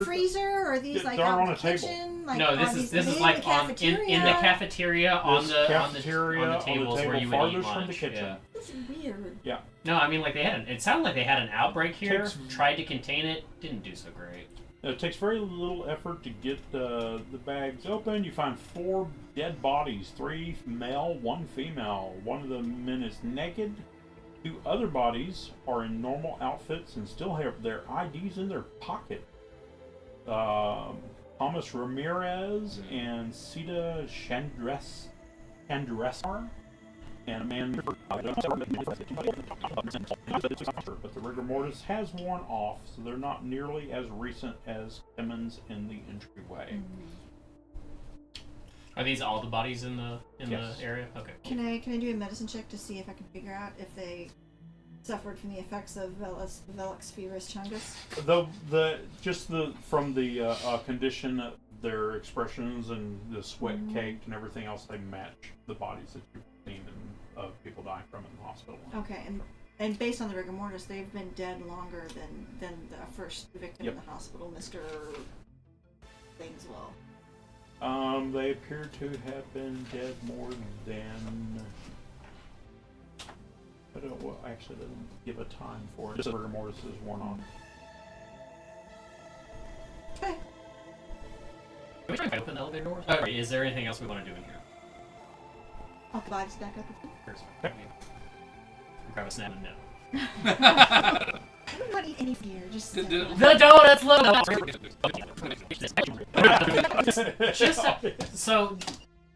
freezer or are these like they're on the a table. kitchen? Like, No, this is like in the cafeteria on the tables where you would eat lunch. From the kitchen. Yeah. That's weird. Yeah. No, I mean like it sounded like they had an outbreak here. Tried to contain it, didn't do so great. It takes very little effort to get the bags open. You find 4 dead bodies, 3 male, 1 female. One of the men is naked. 2 other bodies are in normal outfits and still have their IDs in their pocket. Thomas Ramirez and Sita Chandresar, and a man. But the rigor mortis has worn off, so they're not nearly as recent as Timmons in the entryway. Are these all the bodies in the Yes. the area? Okay. Cool. Can I do a medicine check to see if I can figure out if they suffered from the effects of Velox feverus chungus? From the condition, their expressions and the sweat caked and everything else, they match the bodies that you've seen of people dying from in the hospital. Okay, and based on the rigor mortis, they've been dead longer than the first victim in the hospital, Mr. Thingswell. They appear to have been dead more than. I don't. Well, actually, they didn't give a time for it. Just rigor mortis is worn off. Okay. Can we try to open the elevator doors? Is there anything else we want to do in here? I'll bodies back up with you. Grab a snap and no. I don't want to eat any fear. Just The donut's low. So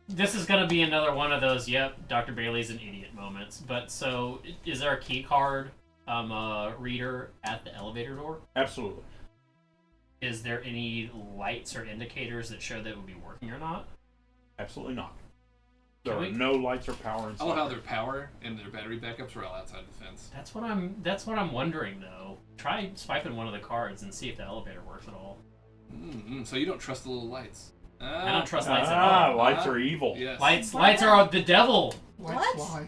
this is gonna be another one of those. Yep, Dr. Bailey's an idiot moments. But so, is there a key card reader at the elevator door? Absolutely. Is there any lights or indicators that show that it would be working or not? Absolutely not. There are no lights or power inside. I love how their power and their battery backups are all outside the fence. That's what I'm wondering though. Try swiping one of the cards and see if the elevator works at all. So you don't trust the little lights? I don't trust lights at all. Lights are evil. Yes. Lights are the devil. Lights lie.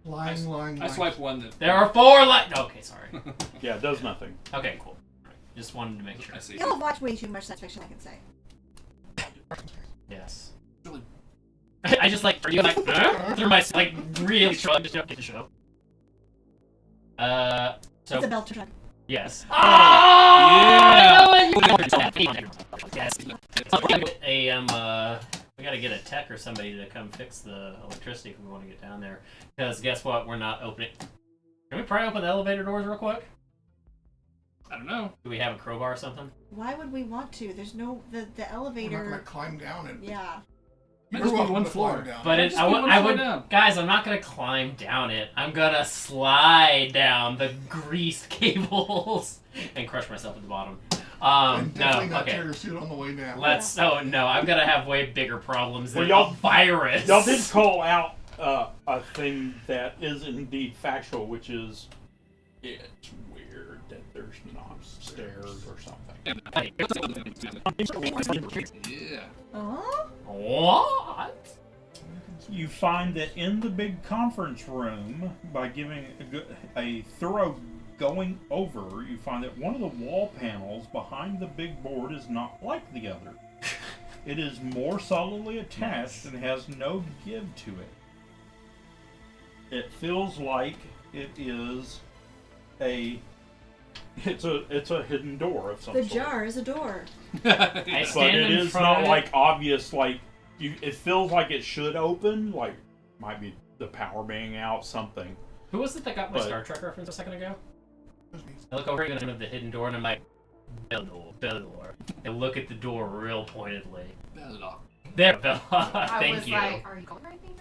Lying. I swiped one that. There are 4 lights. Okay, sorry. Yeah, it does nothing. Okay, cool. Just wanted to make sure. I see. Y'all have watched way too much science fiction, I can say. Yes. Really? I just like for you like through my like really strong just get the show. So It's a belt truck. yes. Yeah. Yes. We gotta get a tech or somebody to come fix the electricity if we want to get down there. Because guess what? We're not opening. Can we probably open the elevator doors real quick? I don't know. Do we have a crowbar or something? Why would we want to? There's no the We're not elevator. gonna climb down it. Yeah. Might just be one floor. Down. But Just be one floor down. guys, I'm not gonna climb down it. I'm gonna slide down the greased cables and crush myself at the bottom. And definitely No, not okay. tear your suit on the way down. Oh no, I'm gonna have way bigger problems than Well, a virus. Y'all did call out a thing that is indeed factual, which is it's weird that there's not stairs or something. Yeah. What? You find that in the big conference room, by giving a thorough going over, you find that one of the wall panels behind the big board is not like the other. It is more solidly attached and has no give to it. It feels like it is it's a hidden door of some The sort. jar is a door. I But stand it in is front not of it. like obvious, like it feels like it should open, like might be the power being out, something. Who was it that got my But- Star Trek reference a second ago? I look over at the hidden door and I'm like, Bellador. And look at the door real pointedly. There, Bella. Thank you. Like, are you going right thing?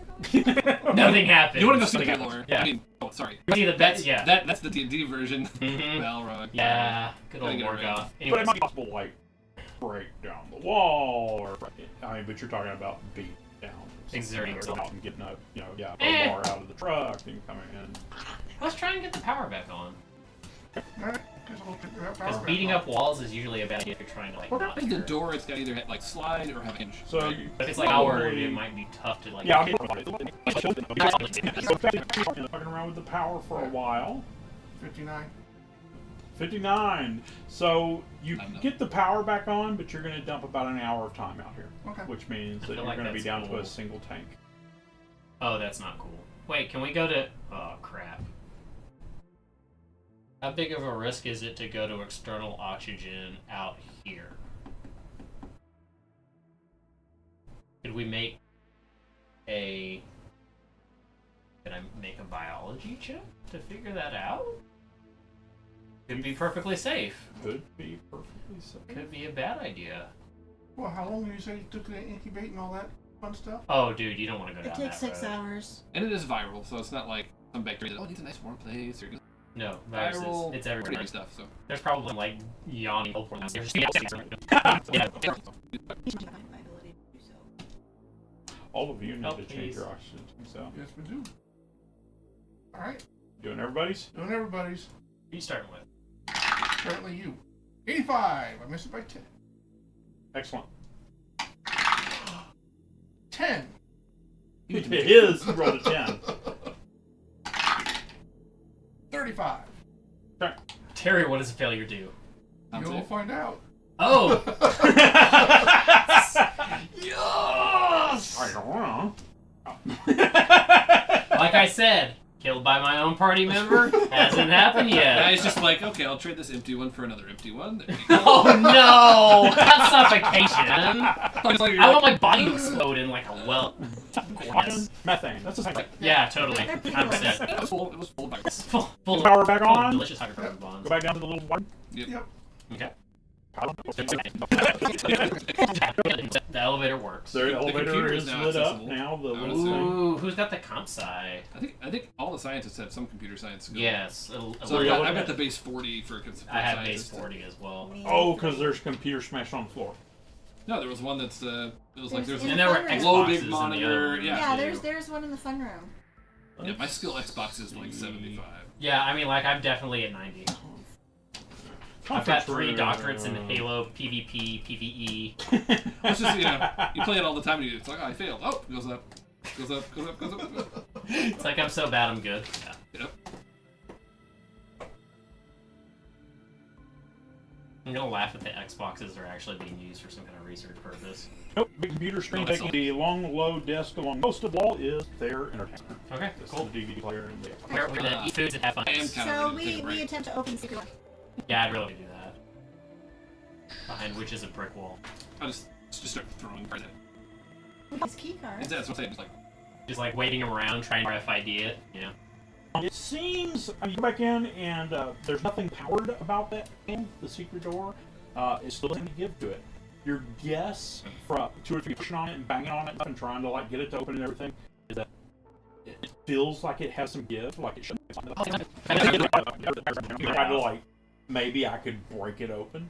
Nothing happened. You want to go see the lore? Yeah. I mean, oh, sorry. See the bets? Yeah. That's the D&D version. Mhm. Balrog. Yeah. Good old Gotta get it Morgoth. But Anyways, it might be possible, like break down the wall, or but you're talking about beat down. Exerting or yourself. and getting a bar out of the truck and coming in. let's try and get the power back on. Alright, guess we'll pick that power Because back beating up. up walls is usually a bad idea if you're trying to like. I Not think the hurt. door, it's got to either like slide or have a hinge. So right? you, But if it's like outward, it might be tough to like. yeah, I'm fucking around with the power for a while. 59. 59. So you Not enough. get the power back on, but you're going to dump about an hour of time out here. Okay. Which means I that feel you're like going to be that's down to cool. a single tank. Oh, that's not cool. Wait, can we go to... Oh, crap. How big of a risk is it to go to external oxygen out here? Could we make a... Can I make a biology check to figure that out? Could be perfectly safe. Could be perfectly safe. Could be a bad idea. Well, how long did you say it took to incubate and all that fun stuff? Oh, dude, you don't want to go It down takes that 6 road. hours. And it is viral, so it's not like some bacteria that, oh, it needs a nice warm place, or No, viruses. viral, It's everywhere. pretty stuff, so. There's probably like yawning hole for downstairs. Yeah. My ability to do so. All of you need Oh, to change please. your oxygen. So, Yes, we do. Alright, doing everybody's? doing everybody's. Who you starting with? Apparently you. 85. I missed it by 10. Excellent. 10. It is. You rolled a 10. 35. Terry, what does a failure do? You'll find out. Oh! Yes! I don't know. Like I said, killed by my own party member? Hasn't happened Yeah, yet. it's just like, okay, I'll trade this empty one for another empty one. There you go. Oh no! That's suffocation! It's like you're I like, want my body to explode in like a well. Oxygen, methane. That's the same thing. Yeah, totally. I'm set. it was full of viruses. Full Power back on. delicious hydrocarbon bonds. Go back down to the little one. Yep. Okay. Power. The elevator works. The elevator computer is is now lit up accessible. now. The I would little thing. Ooh, who's got the comp sci? I think all the scientists have some computer science skills. Yes. So Yeah, I've got the base 40 for computer I have base scientist. 40 as well. Oh, because there's computer smashed on the floor. No, there was one that's it was like there's In And the there were fun room. low Xboxes big in the monitor. other Yeah. Yeah, there's one in the fun room. Yeah, my skill Xbox is like 75. Yeah, I mean, like, I'm definitely at 90. I've got 3 doctorates in Halo, PvP, PvE. It's just, you play it all the time and it's like, oh, I failed. Oh, it goes up. Goes up, goes up, goes up, goes up. It's like I'm so bad I'm good. Yeah. Yep. I'm gonna laugh that the Xboxes are actually being used for some kind of research purpose. Nope, big computer screen No, that's taking the long, low desk along most of the wall is their entertainment. Okay, This cool. is the DVD player and the We're gonna eat foods and have fun. I am kind So of ready to take a we break. attempt to open the secret door. Yeah, I'd really do that. Behind which is a brick wall. I'll just start throwing cards at it. These key cards. That's what I'm saying. It's like, Just like waiting around trying to RFID it. Yeah. It seems, I mean, you go back in and there's nothing powered about that thing, the secret door. It still doesn't give to it. Your guess from 2 or 3 pushing on it and banging on it and trying to like get it to open and everything is that it feels like it has some give, like it should. Try to like, maybe I could break it open.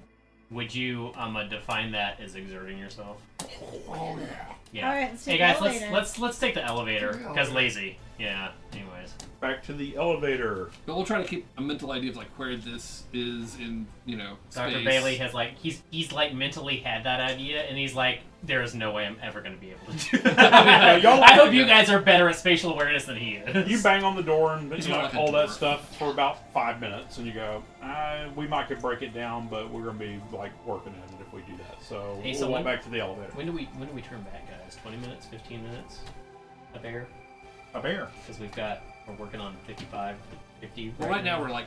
Would you define that as exerting yourself? Oh, yeah. Yeah. All right, let's Hey take guys, the elevator. let's take the elevator Take the because elevator. lazy. Yeah. Anyways. Back to the elevator. but we'll try to keep a mental idea of like where this is in, Dr. space. Bailey has like he's like mentally had that idea and he's like, there is no way I'm ever gonna be able to do that. Y'all- I hope you guys are better at spatial awareness than he is. You bang on the door and It's you know, not like a all that door. stuff for about 5 minutes, and you go, we might could break it down, but we're gonna be like working at it if we do that. So Hey, we'll so walk when- back to the elevator. When do we turn back, guys? 20 minutes? 15 minutes? A bear? A bear. Because we're working on 55, 50. Well, right now we're like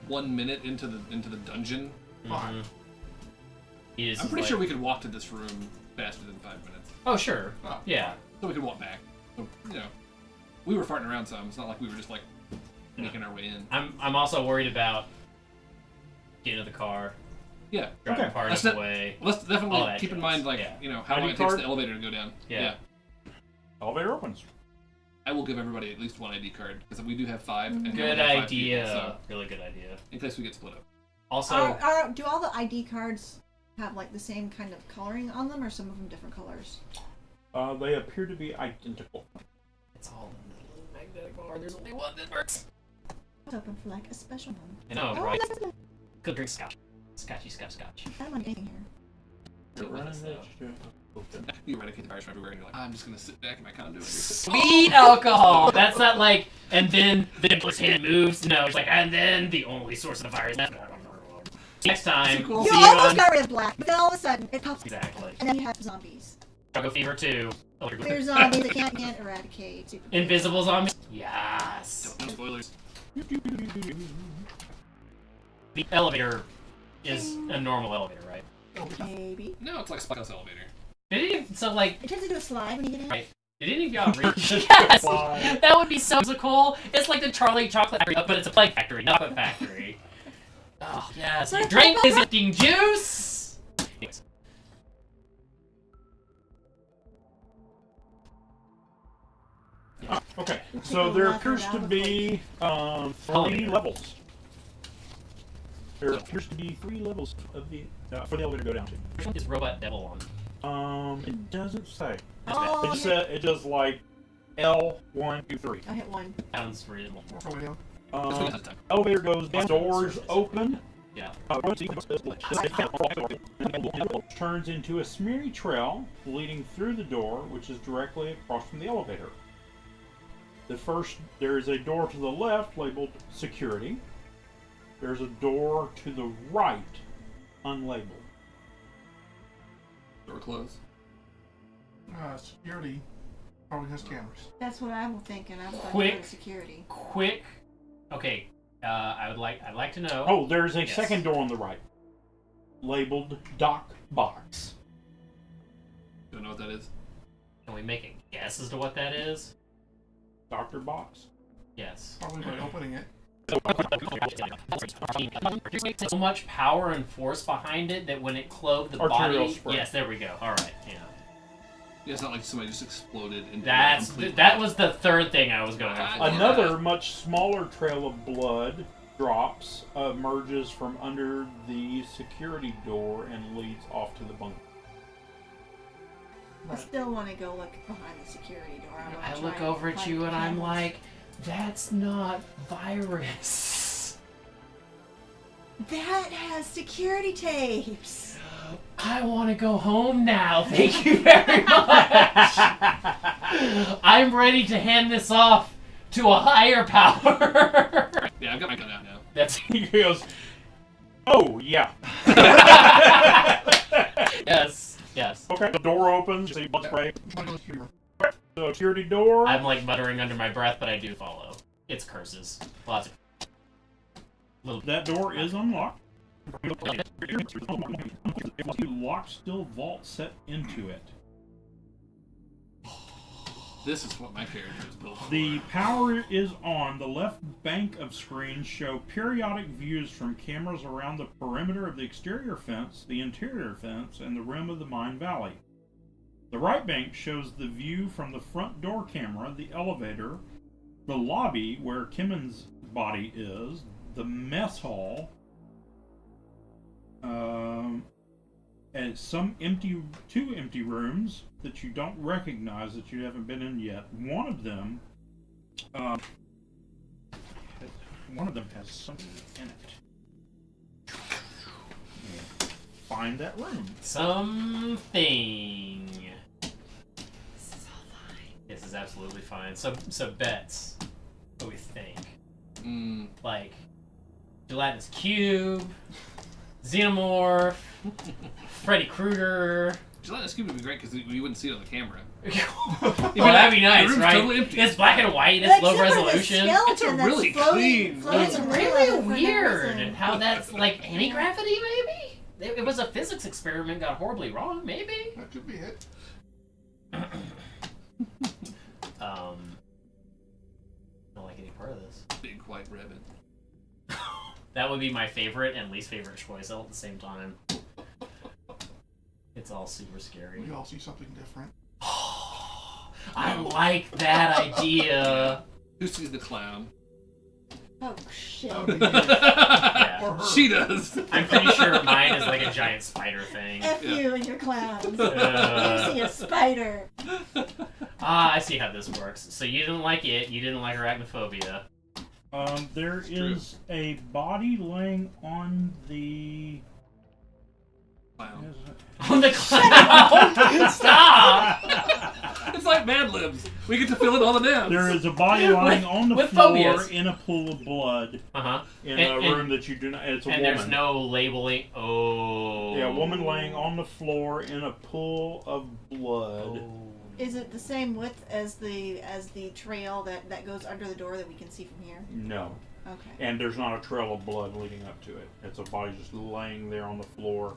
1 minute into the dungeon. Mhm. He is I'm pretty like- sure we could walk to this room faster than 5 minutes. Oh sure. Oh. Yeah. So we could walk back. So, we were farting around some. It's not like we were just like making our way in. I'm also worried about getting to the car, Yeah. driving Okay. part Let's of the not- way. Let's All definitely that keep in jazz. mind, like, Yeah. how ID long it takes card? the elevator to go down. Yeah. Elevator opens. I will give everybody at least one ID card because we do have 5. And we Good only have 5 idea. people, so Really good idea. in case we get split up. Also, Do all the ID cards have like the same kind of coloring on them, or some of them different colors? They appear to be identical. it's all in the little magnetic bar. There's only one that works. It's open for like a special one. I know, Oh, right? that's good. Go drink scotch. Scotchy, scotch. I don't want anything here. It was, though. You eradicate the virus from everywhere and you're like, I'm just going to sit back in my condo. Sweet alcohol. That's not like, and then his hand moves. No, it's like, and then the only source of the virus. Next time. Sequel. You See almost on... got rid of black, but then all of a sudden it pops. Exactly. And then you have zombies. Drago Fever 2. There's zombies that can't eradicate. Super Invisible zombies. Yes. No spoilers. The elevator is a normal elevator, right? Maybe. No, it's like a Spikehouse elevator. Did it even, so like, It turns into a slide when you get in. right? Did any of y'all reach? Yes! That would be so cool. It's like the Charlie Chocolate Factory, but it's a plague factory, not a factory. Oh, yes. Your drink is emptying juice! Yes. Okay, so there appears to be 3 levels. There appears to be 3 levels of the for the elevator to go down to. Which one is Robot Devil on? It doesn't say. Oh, It just said it just like L1, 2, 3. I hit 1. Sounds reasonable. Probably down. Elevator goes down, doors open. Yeah. Turns into a smeary trail leading through the door, which is directly across from the elevator. There is a door to the left labeled security. There's a door to the right, unlabeled. Door closed. Security probably has cameras. That's what I'm thinking. I'm Quick. talking security. Quick. Okay. I'd like to know. Oh, there's a Yes. second door on the right, labeled Doc Box. Don't know what that is. Can we make a guess as to what that is? Doctor Box. Yes. Probably by opening it. So much power and force behind it that when it clove the Arterial body. spray. Yes, there we go. All right. Yeah. Yeah, it's not like somebody just exploded into That was the third thing I was going for. Another much smaller trail of blood drops, emerges from under the security door and leads off to the bunker. I still want to go look behind the security door. I wanna look try over at find you the and I'm cameras. like, that's not virus. That has security tapes. I want to go home now. Thank you very much. I'm ready to hand this off to a higher power. Yeah, I've got my gun out now. That's He goes, oh, yeah. yes, yes. Okay, the door opens, you see blood spray. Might go security. The security door. I'm like muttering under my breath, but I do follow. It's curses. Lots of little. That door is unlocked. A locked steel vault set into it. This is what my character is built for. The power is on. The left bank of screens show periodic views from cameras around the perimeter of the exterior fence, the interior fence, and the rim of the mine valley. The right bank shows the view from the front door camera, the elevator, the lobby where Kimmon's body is, the mess hall, and two empty rooms that you don't recognize, that you haven't been in yet. One of them has something in it. Find that room. Something. This is all fine. This is absolutely fine. So bets. What do we think? Like, gelatinous cube, xenomorph, Freddy Krueger. Gelatinous cube would be great because we wouldn't see it on the camera. Well, that'd be nice, room's right? totally empty. It's black and white. It's Like, low except for the resolution. skeleton It's a that's really floating- clean floating It's room. really around for no weird reason. how that's like anti-gravity, maybe? It was a physics experiment got horribly wrong, maybe? That could be it. Don't like any part of this. Big white rabbit. That would be my favorite and least favorite choice all at the same time. It's all super scary. We all see something different. I like that idea. Who sees the clown? Oh shit. That would be it. Yeah. Or her. She does. I'm pretty sure mine is like a giant spider thing. F you and your clowns. You Uh, see a spider. I see how this works. So you didn't like it, you didn't like arachnophobia. There is a body laying on the... Clown. On the clown! Stop! It's like Mad Libs. downs. We get to fill in all the downs. There is a body lying on the with floor phobias. in a pool of blood Uh-huh. in And- a room that you do not. It's a And woman. there's no labeling. Oh. Yeah, a woman laying on the floor in a pool of blood. Oh. Is it the same width as the trail that goes under the door that we can see from here? No. Okay. And there's not a trail of blood leading up to it. It's a body just laying there on the floor,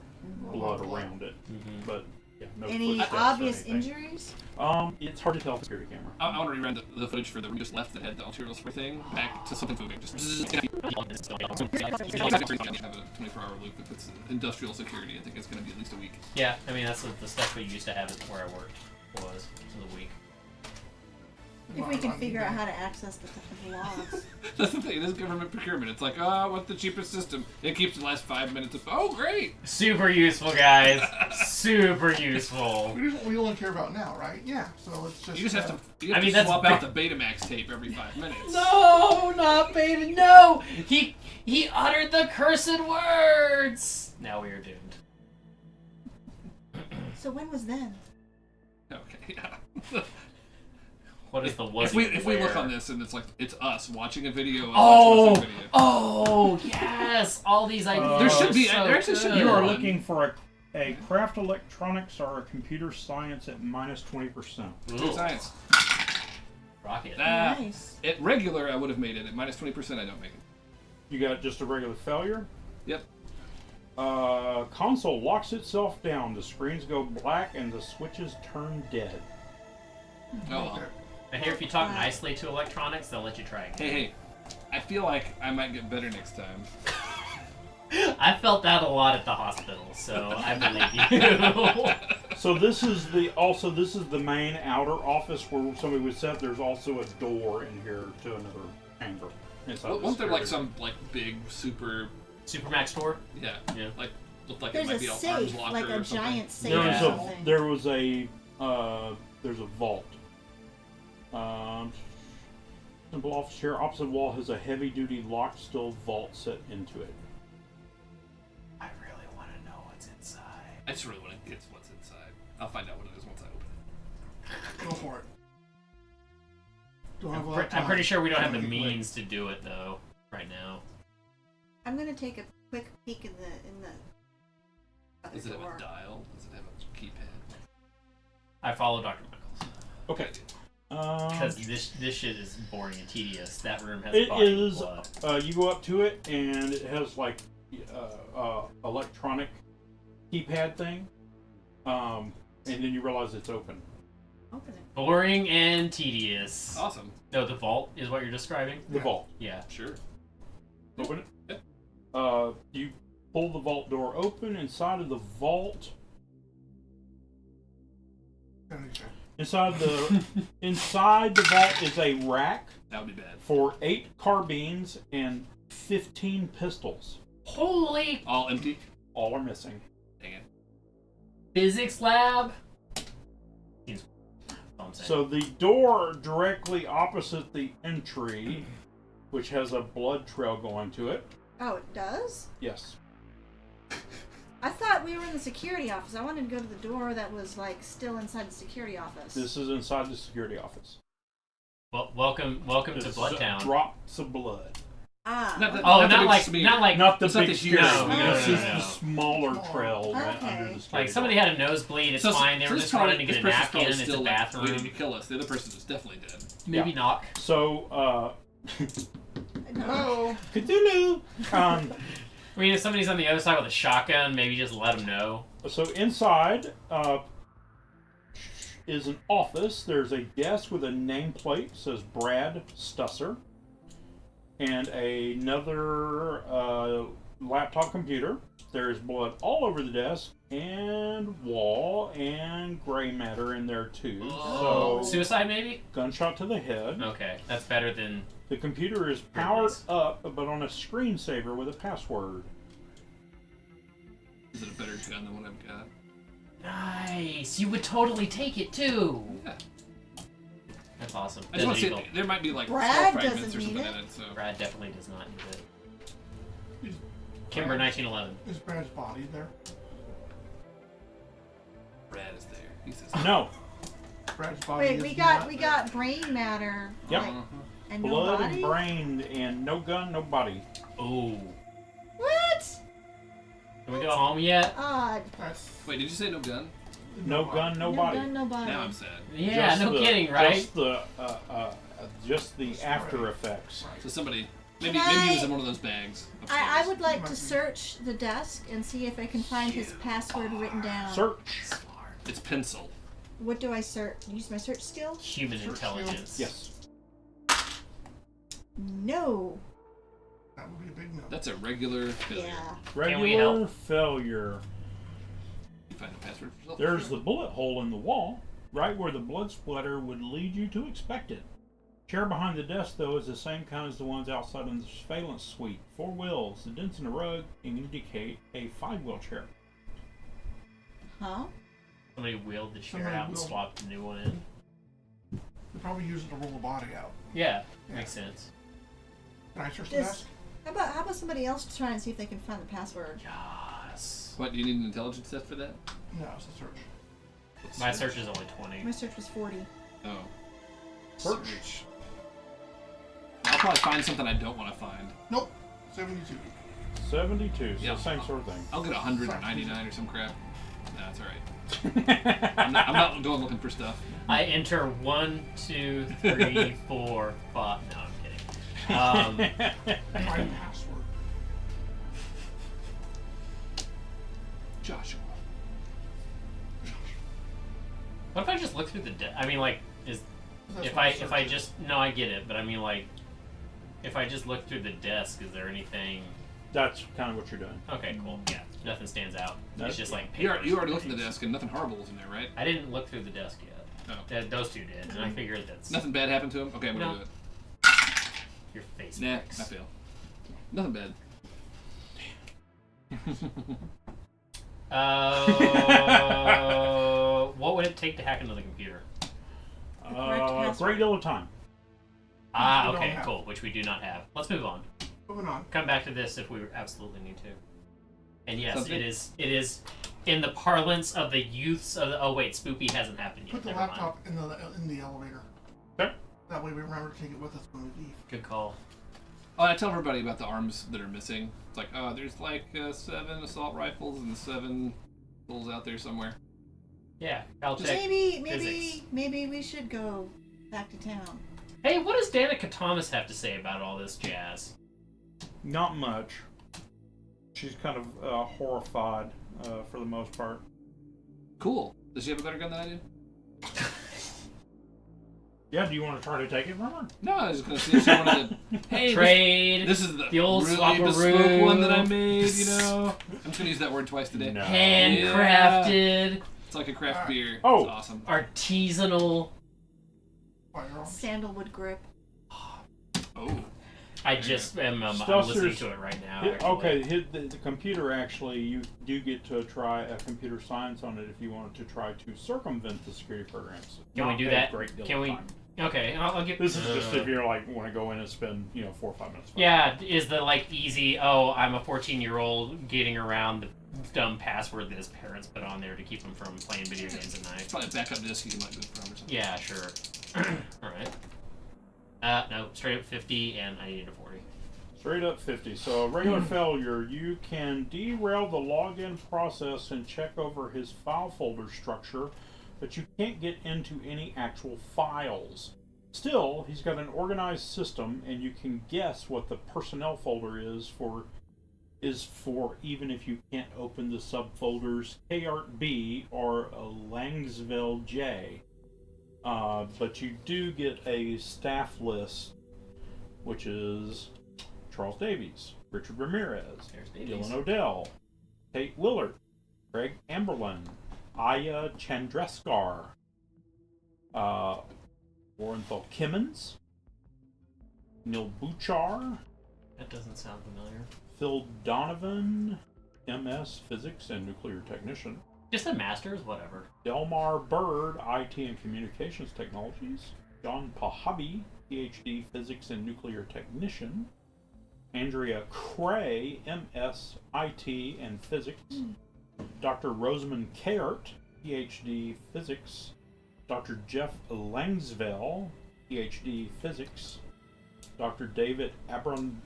blood around it. Mhm. But yeah, no Any footsteps or obvious anything. injuries? It's hard to tell with the security camera. I want to rerun the footage for the we just left that had the arterials for thing back to something moving. Just have a 24-hour loop. If it's industrial security, I think it's going to be at least a week. Yeah, I mean that's the stuff we used to have at where I worked was the week. If we can figure out how to access the logs. That's the thing. It is government procurement. It's like, what's the cheapest system? It keeps the last 5 minutes of. Oh, great! Super useful, guys. Super useful. We only care about now, right? Yeah. So let's just. You just have to. You I have mean, to that's swap big- out the Betamax tape every 5 minutes. No, not beta. No, he uttered the cursed words. Now we are doomed. So when was then? Okay. Yeah. What is the was? If we look on this and it's like it's us watching a video. And Oh, watching a video. oh, yes! All these ideas. There should be- So there actually should be good. You are one. looking for a craft electronics or a computer science at minus 20%. True science. Rocket. Nice. At regular, I would have made it. At minus 20%, I don't make it. You got just a regular failure. Yep. Console locks itself down. The screens go black and the switches turn dead. Oh well. Okay. I hear if you talk nicely to electronics, they'll let you try again. Hey. I feel like I might get better next time. I felt that a lot at the hospital, so I believe you. So this is the main outer office where somebody would sit. There's also a door in here to another chamber. Inside Wasn't there the like security. some big super? Supermax store? Yeah. Yeah. Like looked like There's it a might be an arms safe, locker like a or something. giant safe There or was Yeah. something. there's a vault. Simple office chair opposite wall has a heavy-duty locked steel vault set into it. I really want to know what's inside. I just really want to get what's inside. I'll find out what it is once I open it. Go for it. Don't have a lot of I'm time. pretty sure we don't have the Make it quick. means to do it though, right now. I'm gonna take a quick peek in the other Does it have door. a dial? Does it have a keypad? I follow Dr. Michaels. Okay. Because this shit is boring and tedious. That room has It body is. blood. You go up to it, and it has like electronic keypad thing, and then you realize it's open. Open it. Boring and tedious. Awesome. No, the vault is what you're describing? The vault. Yeah. Sure. Open it. You pull the vault door open. Inside of the vault, inside the vault is a rack That would be bad. for 8 carbines and 15 pistols. Holy All empty. All are missing. Dang it. physics lab! Seems all I'm saying. So the door directly opposite the entry, which has a blood trail going to it. Oh, it does? Yes. I thought we were in the security office. I wanted to go to the door that was like still inside the security office. This is inside the security office. Well, welcome to Just Bloodtown. drops of blood. Ah. Not that- Oh, the not big like smear. not like Not the It's not big the scary. huge smear. This No, is no, no. the smaller trail Okay. under the security like somebody had a nosebleed. It's fine. They were this just probably- running to get a this person's napkin. probably It's a still, like, waiting to bathroom. kill us. The other person is definitely dead. Maybe Yeah. not. So, Hello. Cthulhu. I mean, if somebody's on the other side with a shotgun, maybe just let them know. So inside is an office. There's a desk with a nameplate says Brad Stusser, and another laptop computer. There's blood all over the desk and wall and gray matter in there too. Oh, So suicide maybe? gunshot to the head. Okay, that's better than. The computer is powered up, but on a screensaver with a password. Is it a better gun than what I've got? Nice. You would totally take it too. Yeah. That's awesome. I just want to Desert say Eagle. there might be like Brad skull fragments doesn't or something need in it. it. So Brad definitely does not need it. Is Kimber 1911. Is Brad's body there? Brad is there. He says No. Brad's body Wait, is we not got brain matter. Yep. Like, and Blood no and body? brain and no gun, no body. Oh. What? Can we go home yet? Odd. That's Wait, did you say no gun? No gun, no body. gun, no body. Now I'm sad. Yeah, Just no the- kidding, right? Just the after effects. So somebody, Can maybe he was I- in one of those bags. I upstairs. would like Might to be. search the desk and see if I can find his password written down. Search. It's pencil. What do I search? Use my search skill? Human Search intelligence. Yes. No. that would be a big no. That's a regular failure. Yeah. we Regular help? failure. You find a password for yourself? There's the bullet hole in the wall, right where the blood splatter would lead you to expect it. Chair behind the desk, though, is the same kind as the ones outside in the surveillance suite. 4 wheels, the dents in the rug indicate a 5-wheel chair. Huh? Somebody wheeled the chair Somebody out and wheeled- swapped the new one in. They probably use it to roll the body out. Yeah, Yeah. makes sense. Can I search the Just- desk? How about somebody else try and see if they can find the password? Yes. What, do you need an intelligence test for that? No, it's a search. Let's My search is only 20. My search was 40. Oh. Search. I'll probably find something I don't want to find. Nope. 72. 72, so Yeah. same sort of thing. I'll get 199 or some crap. No, that's alright. I'm not going looking for stuff. I enter 1, 2, 3, 4, 5. No, I'm kidding. Find password. Joshua. What if I just look through the I mean, like, That's if what I search is. just no, I get it, but I mean, like, if I just look through the desk, is there anything? That's kind of what you're doing. Okay, cool. Yeah, nothing stands out. Nope. It's just like You papers already and looked at the things. desk and nothing horrible was in there, right? I didn't look through the desk yet. Oh. Those two did, and I figured that's Nothing bad happened to him? Okay, I'm gonna No. do it. your face. Nah, fix. I fail. Nothing bad. What would it take to hack into the computer? correct password. Great deal of time. Ah, we don't okay, have. cool. Which we do not have. Let's move on. Moving on. Come back to this if we absolutely need to. And yes, Something? it is in the parlance of the youths of the. Oh wait, Spoopy hasn't happened yet. Put the Never mind. laptop in the elevator. Okay. That way we remember to take it with us when we leave. Good call. Oh, I tell everybody about the arms that are missing. It's like, oh, there's like 7 assault rifles and 7 bulls out there somewhere. Yeah, I'll check. Physics. Maybe we should go back to town. Hey, what does Danica Thomas have to say about all this jazz? Not much. She's kind of horrified for the most part. Cool. Does she have a better gun than I do? Yeah, do you want to try to take it from her? No, I was just gonna see if she wanted to. Hey, Trade. this is the old really swap-a-roo. bespoke one that I made. You know, I'm just gonna use that word twice today. No. Handcrafted, It's like a craft beer. Oh. It's awesome. artisanal. Firearms. Sandalwood grip. Oh. I just am I'm Stuff listening yours- to it right now. Hit- actually. okay, the computer actually, you do get to try a computer science on it if you wanted to try to circumvent the security programs. Can we Not do a that? Great deal Can of we? time. Okay, I'll give. This is just if you're like want to go in and spend 4 or 5 minutes. Yeah, is the like easy? Oh, I'm a 14-year-old getting around the dumb password that his parents put on there to keep him from playing video games at night. Probably a backup disk you might move from or something. Yeah, sure. All right. No, straight up 50, and I needed a 40. Straight up 50. So a regular failure, you can derail the login process and check over his file folder structure, but you can't get into any actual files. Still, he's got an organized system, and you can guess what the personnel folder is for even if you can't open the subfolders KART B or Langsville J. But you do get a staff list, which is Charles Davies, Richard Ramirez, There's Davies. Dylan Odell, Kate Willard, Greg Amberlin, Aya Chandreskar, Orenthal Kimmons, Neil Buchar, That doesn't sound familiar. Phil Donovan, MS Physics and Nuclear Technician, Just the masters, whatever. Delmar Bird, IT and Communications Technologies, John Pahabi, PhD Physics and Nuclear Technician, Andrea Cray, MS IT and Physics, Dr. Rosamund KART, PhD Physics Dr. Jeff Langsvell, PhD Physics. Dr. David Abramkovich,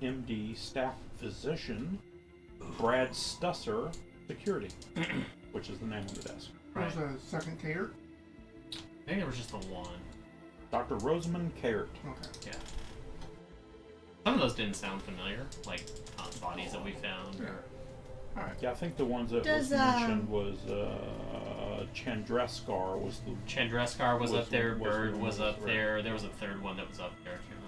MD, Staff Physician. Brad Stusser, Security, which is the name on the desk. Right. There's a second cater. I think there was just the one. Dr. Rosamund Caird. Okay. Yeah. Some of those didn't sound familiar, like bodies that we found. Yeah. All right. Yeah, I think the ones that Does, was mentioned was Chandreskar was the. Chandraskar was up there. was Bird the one was that was up right. there. There was a third one that was up there. I can't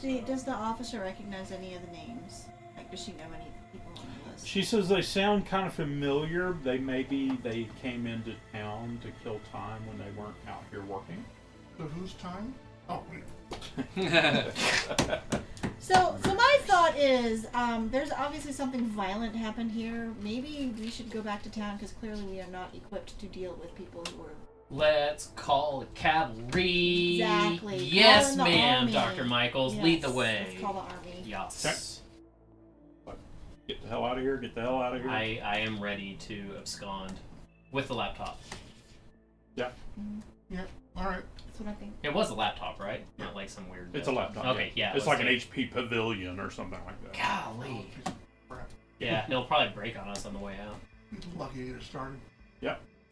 remember. Does the officer recognize any of the names? Like, does she know any people on the list? She says they sound kind of familiar. They came into town to kill time when they weren't out here working. So whose time? Oh, wait. So my thought is, there's obviously something violent happened here. Maybe we should go back to town because clearly we are not equipped to deal with people who are. Let's call it cavalry. Exactly. Yes, Call in the ma'am, army. Dr. Michaels. Yes, Lead the way. Let's call the army. Yes. Get the hell out of here! Get the hell out of here! I am ready to abscond with the laptop. Yeah, Yep. All right. That's what I think. It was a laptop, right? Not like some weird. it's a laptop. Okay, yeah. It's let's like an do it. HP Pavilion or something like that. Golly. Piece of crap. Yeah, it'll probably break on us on the way out. Lucky to get it started.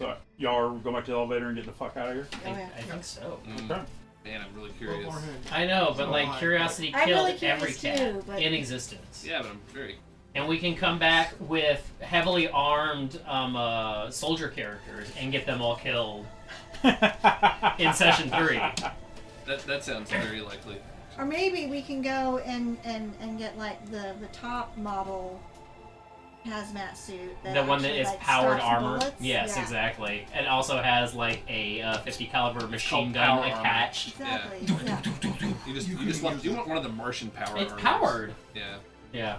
So y'all are going back to the elevator and getting the fuck out of here. Oh, yeah. I think so. Okay. Man, I'm really Go curious. ahead. I know, but So like I- curiosity I'm killed really curious every cat too, but- in existence. Yeah, but I'm very. And we can come back with heavily armed soldier characters and get them all killed in session 3. That sounds very likely. Or maybe we can go and get like the top model hazmat suit. That The one that actually, is like, powered stops armor. bullets. Yes, Yeah. exactly. It also has like a 50 caliber machine called gun power armor. attached. Exactly. Yeah. You You just can want use you it. want one of the Martian power. It's armors. powered. Yeah. Yeah.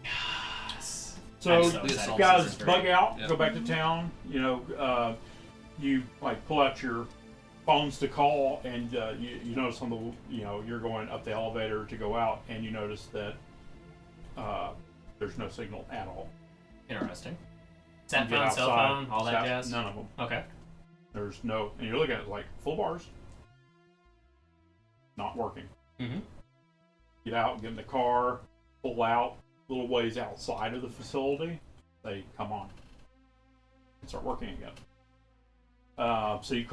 Yes. So, I'm so This excited. guys, This is bug great. out. Yep. Go back to town. You know, you like pull out your phones to call, and you notice on the you're going up the elevator to go out, and you notice that there's no signal at all. Interesting. Sat You get phone, cell outside, phone, all that jazz. None of them. Okay. There's no, and you're looking at like full bars, not working. Mm-hmm. Get out, get in the car, pull out, little ways outside of the facility, they come on and start working again. So you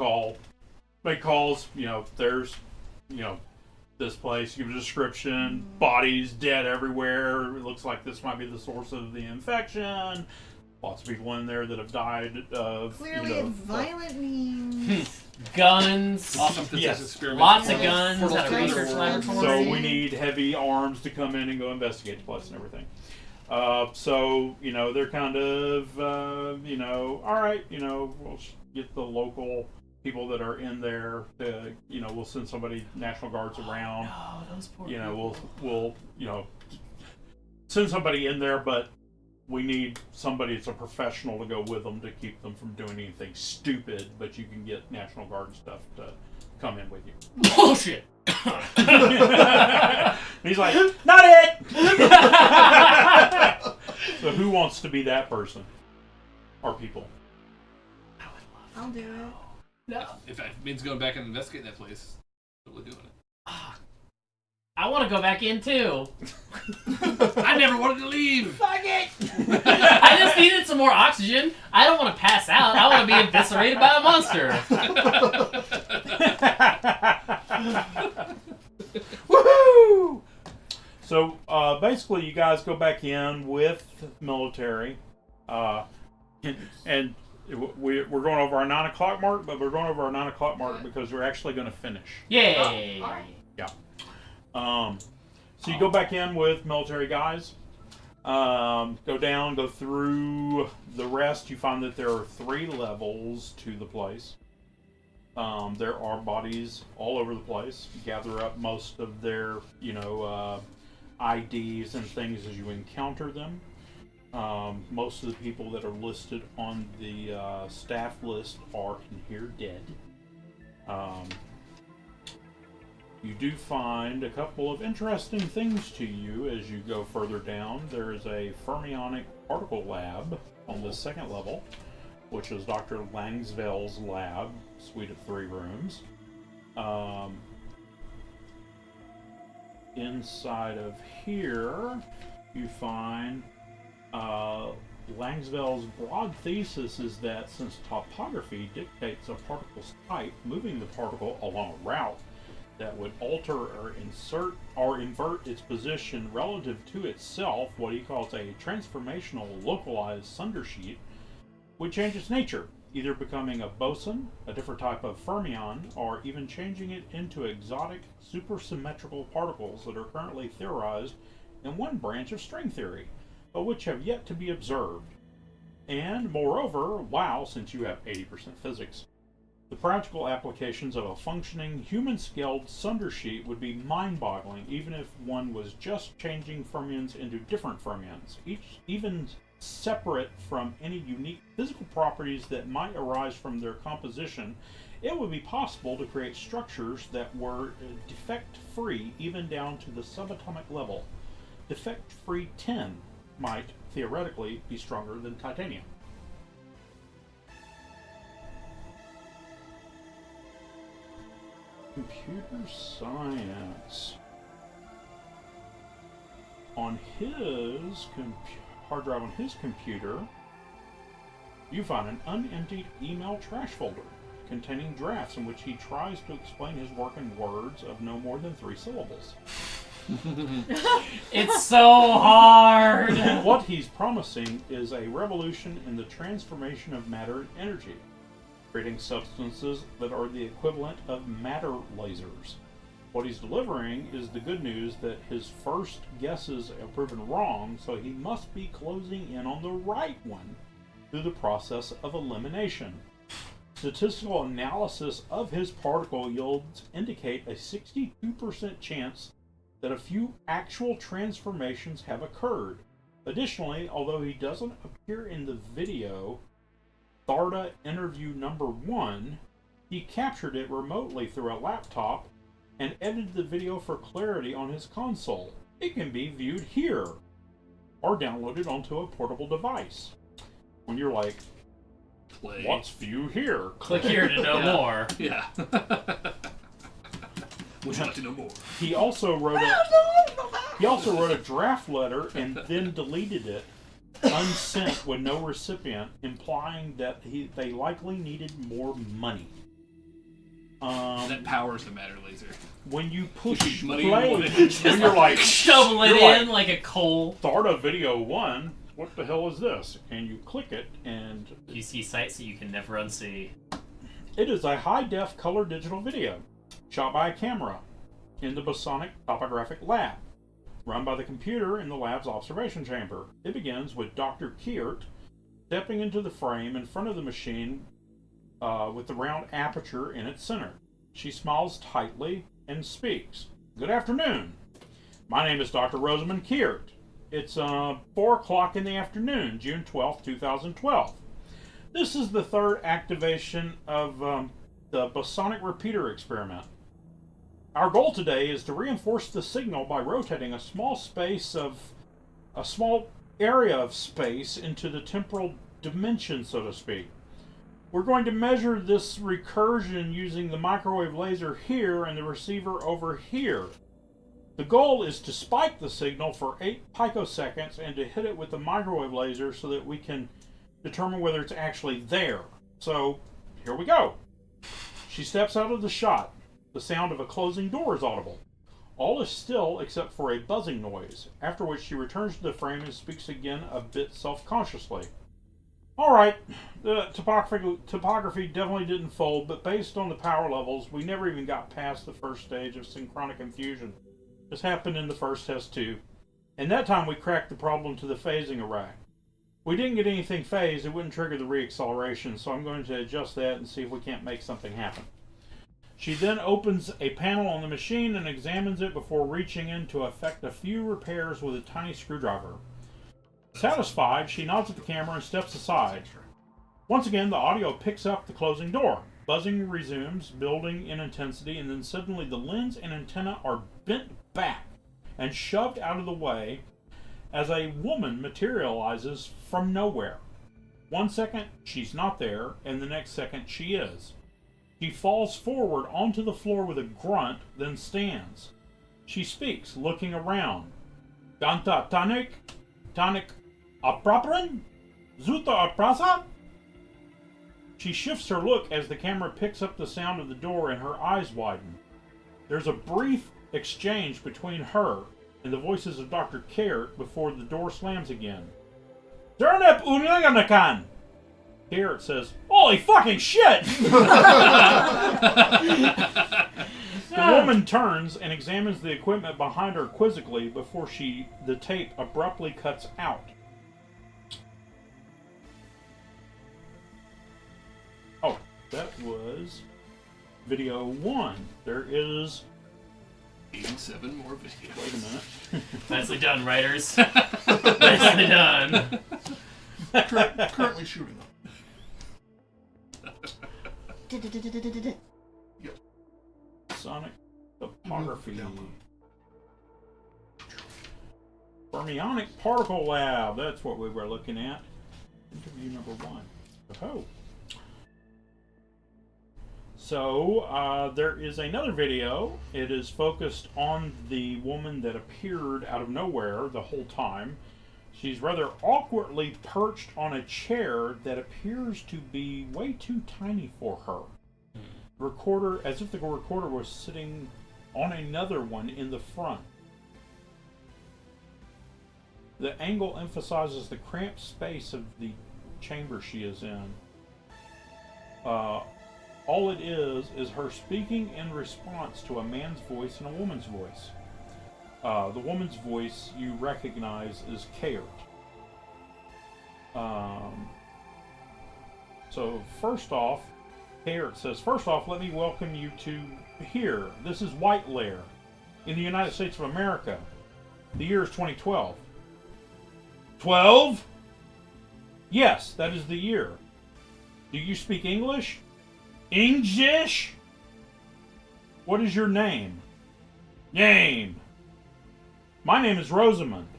make calls, there's, this place, give a description, bodies dead everywhere, it looks like this might be the source of the infection. Lots of people in there that have died of, Clearly, violent means. Guns. Awesome physics Yes. experiment. Lots of Yes. guns Portal at a to research Underworld. laboratory. So we need heavy arms to come in and go investigate the place and everything. So they're kind of all right, we'll get the local people that are in there. We'll send somebody, National Guards around. No, those poor people. We'll send somebody in there, but we need somebody that's a professional to go with them to keep them from doing anything stupid. But you can get National Guard stuff to come in with you. Bullshit. He's like, not it. So who wants to be that person? Or people? I'll do it. No. If it means going back and investigating that place, totally doing it. I want to go back in too. I never wanted to leave. Fuck it. I just needed some more oxygen. I don't want to pass out. I want to be eviscerated by a monster. Woohoo! So basically, you guys go back in with military, and we're going over our 9 o'clock mark. But we're going over our 9 o'clock mark because we're actually going to finish. Yay. So you go back in with military guys. Go down, go through the rest. You find that there are 3 levels to the place. There are bodies all over the place. You gather up most of their, IDs and things as you encounter them. Most of the people that are listed on the staff list are in here dead. You do find a couple of interesting things to you as you go further down. There is a fermionic particle lab on the 2nd level. which is Dr. Langsvale's lab, suite of 3 rooms. Inside of here, you find Langsvale's broad thesis is that since topography dictates a particle's type, moving the particle along a route that would alter or invert its position relative to itself, what he calls a transformational localized sundersheet, would change its nature, either becoming a boson, a different type of fermion, or even changing it into exotic supersymmetrical particles that are currently theorized in one branch of string theory, but which have yet to be observed. And moreover, wow, since you have 80% physics, the practical applications of a functioning human-scaled sundersheet would be mind-boggling, even if one was just changing fermions into different fermions, each even separate from any unique physical properties that might arise from their composition. It would be possible to create structures that were defect-free even down to the subatomic level. Defect-free tin might theoretically be stronger than titanium. Computer science. On his hard drive on his computer, you find an unemptied email trash folder containing drafts in which he tries to explain his work in words of no more than 3 syllables. It's so hard! And what he's promising is a revolution in the transformation of matter and energy, creating substances that are the equivalent of matter lasers. What he's delivering is the good news that his first guesses are proven wrong, so he must be closing in on the right one through the process of elimination. Statistical analysis of his particle yields indicate a 62% chance that a few actual transformations have occurred. Additionally, although he doesn't appear in the video, Tharda interview number 1, he captured it remotely through a laptop and edited the video for clarity on his console. It can be viewed here or downloaded onto a portable device. When you're like, Play. what's view here? Click here to know more. Yeah. Would you like to know more? He also wrote a draft letter and then deleted it, unsent with no recipient, implying that they likely needed more money. That powers the matter laser. When you push Money play, in one. when you're like, Shovel it you're in like a coal. Tharda video 1, what the hell is this? And you click it, and You see sights that you can never unsee. it is a high-def color digital video, shot by a camera, in the Bosonic Topographic Lab, run by the computer in the lab's observation chamber. It begins with Dr. Kiert stepping into the frame in front of the machine with the round aperture in its center. She smiles tightly and speaks. Good afternoon. My name is Dr. Rosamund Kiert. It's 4 o'clock in the afternoon, June 12th, 2012. This is the 3rd activation of the Bosonic repeater experiment. Our goal today is to reinforce the signal by rotating a small area of space into the temporal dimension, so to speak. We're going to measure this recursion using the microwave laser here and the receiver over here. The goal is to spike the signal for 8 picoseconds and to hit it with the microwave laser so that we can determine whether it's actually there. So, here we go. She steps out of the shot. The sound of a closing door is audible. All is still except for a buzzing noise, after which she returns to the frame and speaks again a bit self-consciously. Alright, the topography definitely didn't fold, but based on the power levels, we never even got past the first stage of synchronic infusion. This happened in the first test too. And that time we cracked the problem to the phasing array. We didn't get anything phased, it wouldn't trigger the reacceleration, so I'm going to adjust that and see if we can't make something happen. She then opens a panel on the machine and examines it before reaching in to effect a few repairs with a tiny screwdriver. Satisfied, she nods at the camera and steps aside. Once again, the audio picks up the closing door. Buzzing resumes, building in intensity, and then suddenly the lens and antenna are bent back and shoved out of the way as a woman materializes from nowhere. 1 second, she's not there, and the next second, she is. She falls forward onto the floor with a grunt, then stands. She speaks, looking around. Ganta tanik aproprin? Zuta aprasa? She shifts her look as the camera picks up the sound of the door and her eyes widen. There's a brief exchange between her and the voices of Dr. Carrot before the door slams again. Turnip Ulinganakan! Carrot says, "Holy fucking shit!" The woman turns and examines the equipment behind her quizzically before the tape abruptly cuts out. Oh, that was video 1. There is 87 more videos. Wait a minute. Nicely done, writers. Nicely done. Currently shooting them. Sonic topography. Download. Fermionic particle lab. That's what we were looking at. Interview number 1. Oh. So, there is another video. It is focused on the woman that appeared out of nowhere the whole time. She's rather awkwardly perched on a chair that appears to be way too tiny for her. Recorder, as if the recorder was sitting on another one in the front. The angle emphasizes the cramped space of the chamber she is in. All it is her speaking in response to a man's voice and a woman's voice. The woman's voice you recognize is Carrot. So first off, Carrot says, "First off, let me welcome you to here. This is White Lair in the United States of America. The year is 2012. 12? Yes, that is the year. Do you speak English? English? What is your name? Name. My name is Rosamund.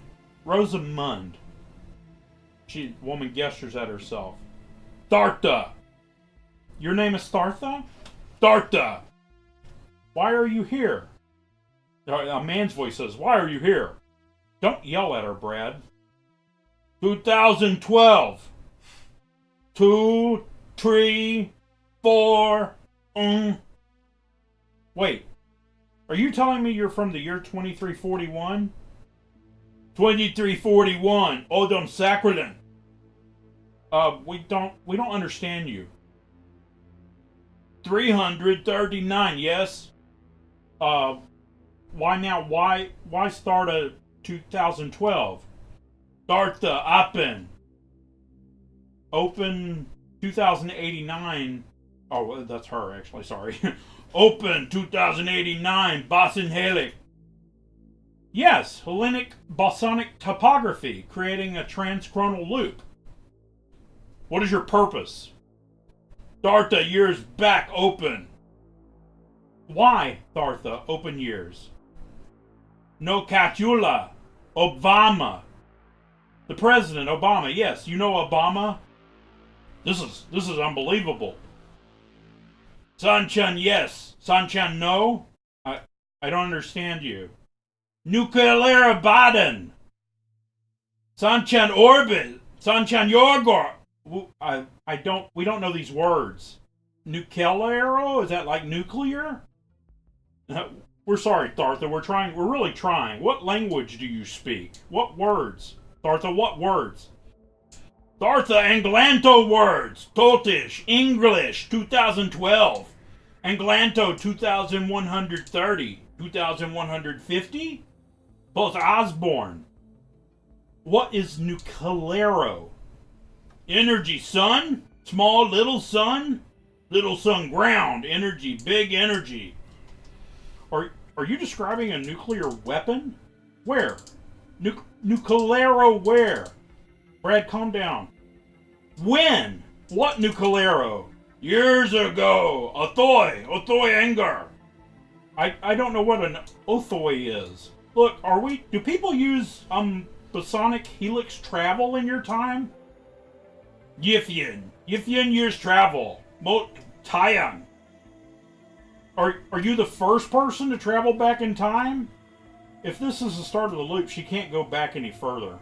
Rosamund." Woman gestures at herself. "Dartha. Your name is Startha? Dartha. Why are you here?" A man's voice says, "Why are you here?" Don't yell at her, Brad. 2012. 2, 3, 4. Wait. Are you telling me you're from the year 2341? 2341. Odom Sacralin. We don't understand you. 339, yes. Why now? Why start a 2012? Start the open 2089. Oh, that's her actually. Sorry. Open 2089 Boston Helic. Yes, Hellenic bosonic topography, creating a transchronal loop. What is your purpose? Dartha, years back open. Why, Dartha, open years? No Catula. Obama. The President, Obama. Yes, you know Obama? This is unbelievable. Sanchan, yes. Sanchan, no? I don't understand you. Nuclear Baden. Sanchan orbit. Sanchan Yorgor. We don't know these words. Nuclearo? Is that like nuclear? We're sorry, Dartha. We're really trying. What language do you speak? What words? Dartha, what words? Dartha, Anglanto words. Totish, English, 2012. Anglanto, 2130. 2150? Both Osborne. What is Nuclearo? Energy, sun? Small, little sun? Little sun, ground, energy, big energy. Are you describing a nuclear weapon? Where? Nuclearo where? Brad, calm down. When? What Nuclearo? Years ago. Othoi Anger. I don't know what an Othoi is. Look, do people use bosonic helix travel in your time? Yifyin years travel. Mot Taiyang. Are you the first person to travel back in time? If this is the start of the loop, she can't go back any further.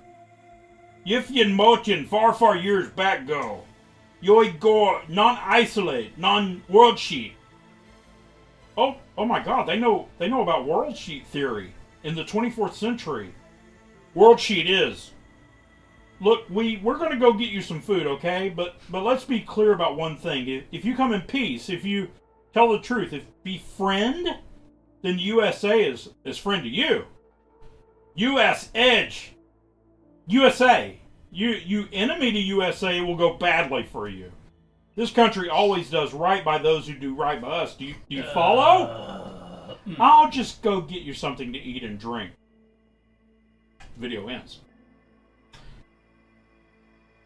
Yifyin Motin far years back go. Yoi go non-isolate, non-world sheet. Oh my god, they know about world sheet theory in the 24th century. World sheet is. Look, we're going to go get you some food, okay? But let's be clear about one thing. If you come in peace, if you tell the truth, if be friend, then the USA is friend to you. US Edge. USA. You enemy to USA will go badly for you. This country always does right by those who do right by us. Do you follow? I'll just go get you something to eat and drink. Video ends.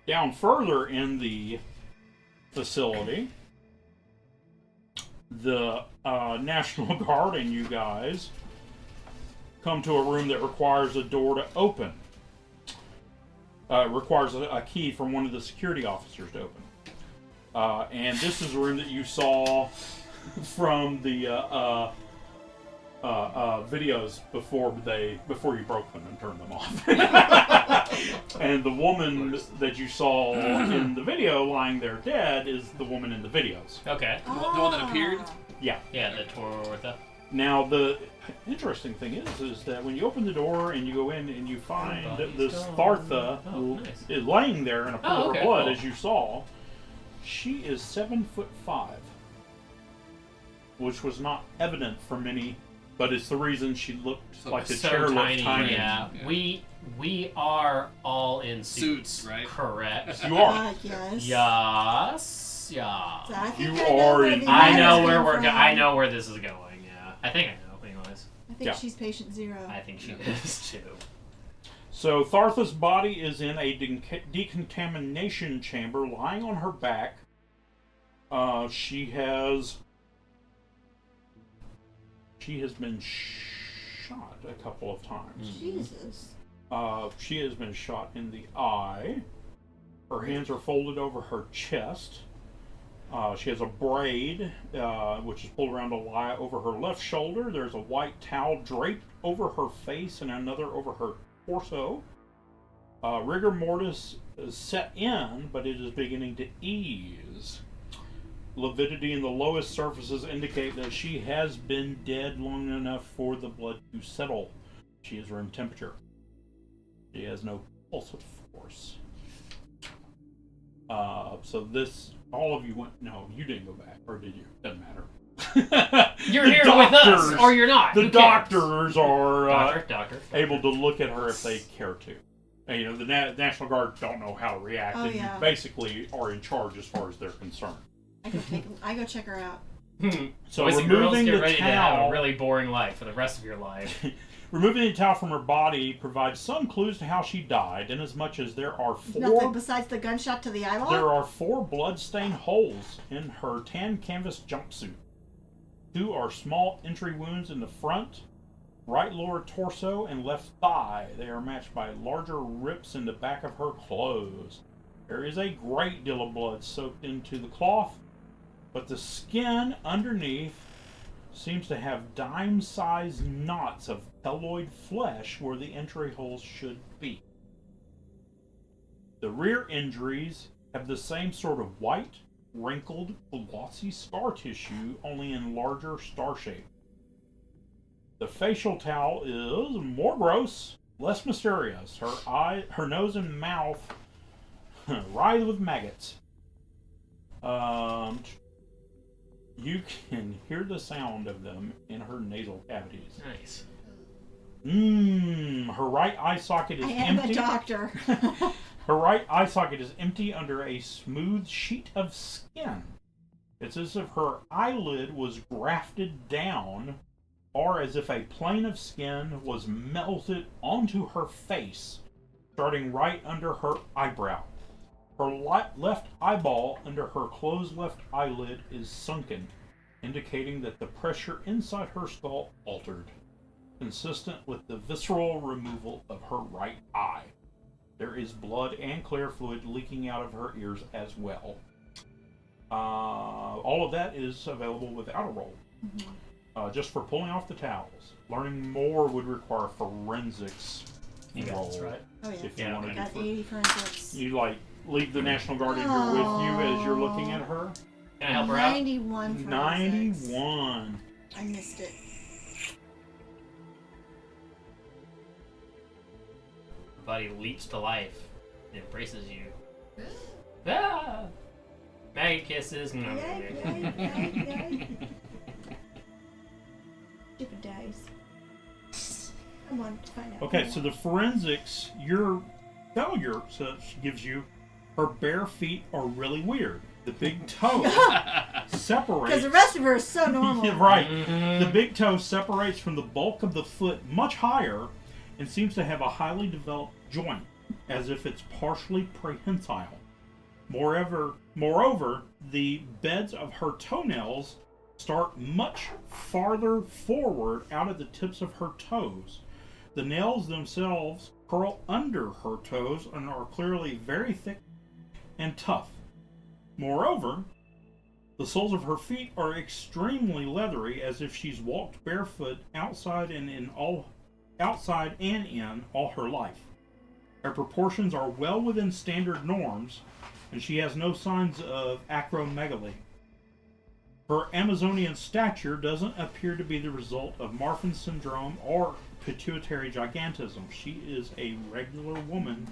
Down further in the facility, the National Guard and you guys come to a room that requires a door to open. It requires a key from one of the security officers to open. And this is a room that you saw from the videos before you broke them and turned them off. And the woman that you saw in the video lying there dead is the woman in the videos. Okay. The one that appeared? Yeah, the Torortha. Now, the interesting thing is that when you open the door and you go in and you find this Thartha is laying there in a pool of blood, as you saw, she is 7'5", which was not evident for many, but it's the reason she looked like the chair looked tiny. Yeah. We are all in Suits, right? Correct. You are. Yes. Yes. So I think You I know are where in- the I know eyes where came we're from. going. I know where this is going. Yeah. I think I know. Anyways. I think she's patient 0. I think she is too. So Thartha's body is in a decontamination chamber, lying on her back. She has been shot a couple of times. Jesus. She has been shot in the eye. Her hands are folded over her chest. She has a braid, which is pulled around to lie over her left shoulder. There's a white towel draped over her face and another over her torso. Rigor mortis is set in, but it is beginning to ease. Lividity in the lowest surfaces indicate that she has been dead long enough for the blood to settle. She is room temperature. She has no pulsive force. So this, all of you went, no, you didn't go back, or did you? Doesn't matter. You're here with us, or you're not. The Who cares? doctors are Doctor. able to look at her if they care to. And, you know, the National Guard don't know how to react, and you basically are in charge as far as they're concerned. I go check her out. So Boys and girls, removing get the ready to have a towel, really boring life for the rest of your life. removing the towel from her body provides some clues to how she died, inasmuch as there are Nothing besides the gunshot to the eyeball? There are 4 blood-stained holes in her tan canvas jumpsuit. 2 are small entry wounds in the front, right lower torso, and left thigh. They are matched by larger rips in the back of her clothes. There is a great deal of blood soaked into the cloth, but the skin underneath seems to have dime-sized knots of pelloid flesh where the entry holes should be. The rear injuries have the same sort of white, wrinkled, glossy scar tissue, only in larger star shape. The facial towel is more gross, less mysterious. Her nose and mouth writhe with maggots. You can hear the sound of them in her nasal cavities. Nice. Her right eye socket is I am empty. a doctor. Her right eye socket is empty under a smooth sheet of skin. It's as if her eyelid was grafted down, or as if a plane of skin was melted onto her face, starting right under her eyebrow. Her left eyeball under her closed left eyelid is sunken, indicating that the pressure inside her skull altered, consistent with the visceral removal of her right eye. There is blood and clear fluid leaking out of her ears as well. All of that is available without a roll. Just for pulling off the towels. Learning more would require forensics You got roll. this, right? Oh, yeah. If you Yeah, want to Got do 80 forensics. you like leave the National Guard in here with you as you're looking at her. Can I help her out? 91 forensics. 91. I missed it. Your body leaps to life. It embraces you. Ah! Maggot kisses. Yay, yay, yay, yay. Stupid dice. I want to find out. Okay, more. so the forensics, your failure gives you her bare feet are really weird. The big toe separates. Because the rest of her is so normal. Yeah, right. Mm-hmm. The big toe separates from the bulk of the foot much higher and seems to have a highly developed joint, as if it's partially prehensile. Moreover, the beds of her toenails start much farther forward out of the tips of her toes. The nails themselves curl under her toes and are clearly very thick and tough. Moreover, the soles of her feet are extremely leathery, as if she's walked barefoot outside and in all her life. Her proportions are well within standard norms, and she has no signs of acromegaly. Her Amazonian stature doesn't appear to be the result of Marfan syndrome or pituitary gigantism. She is a regular woman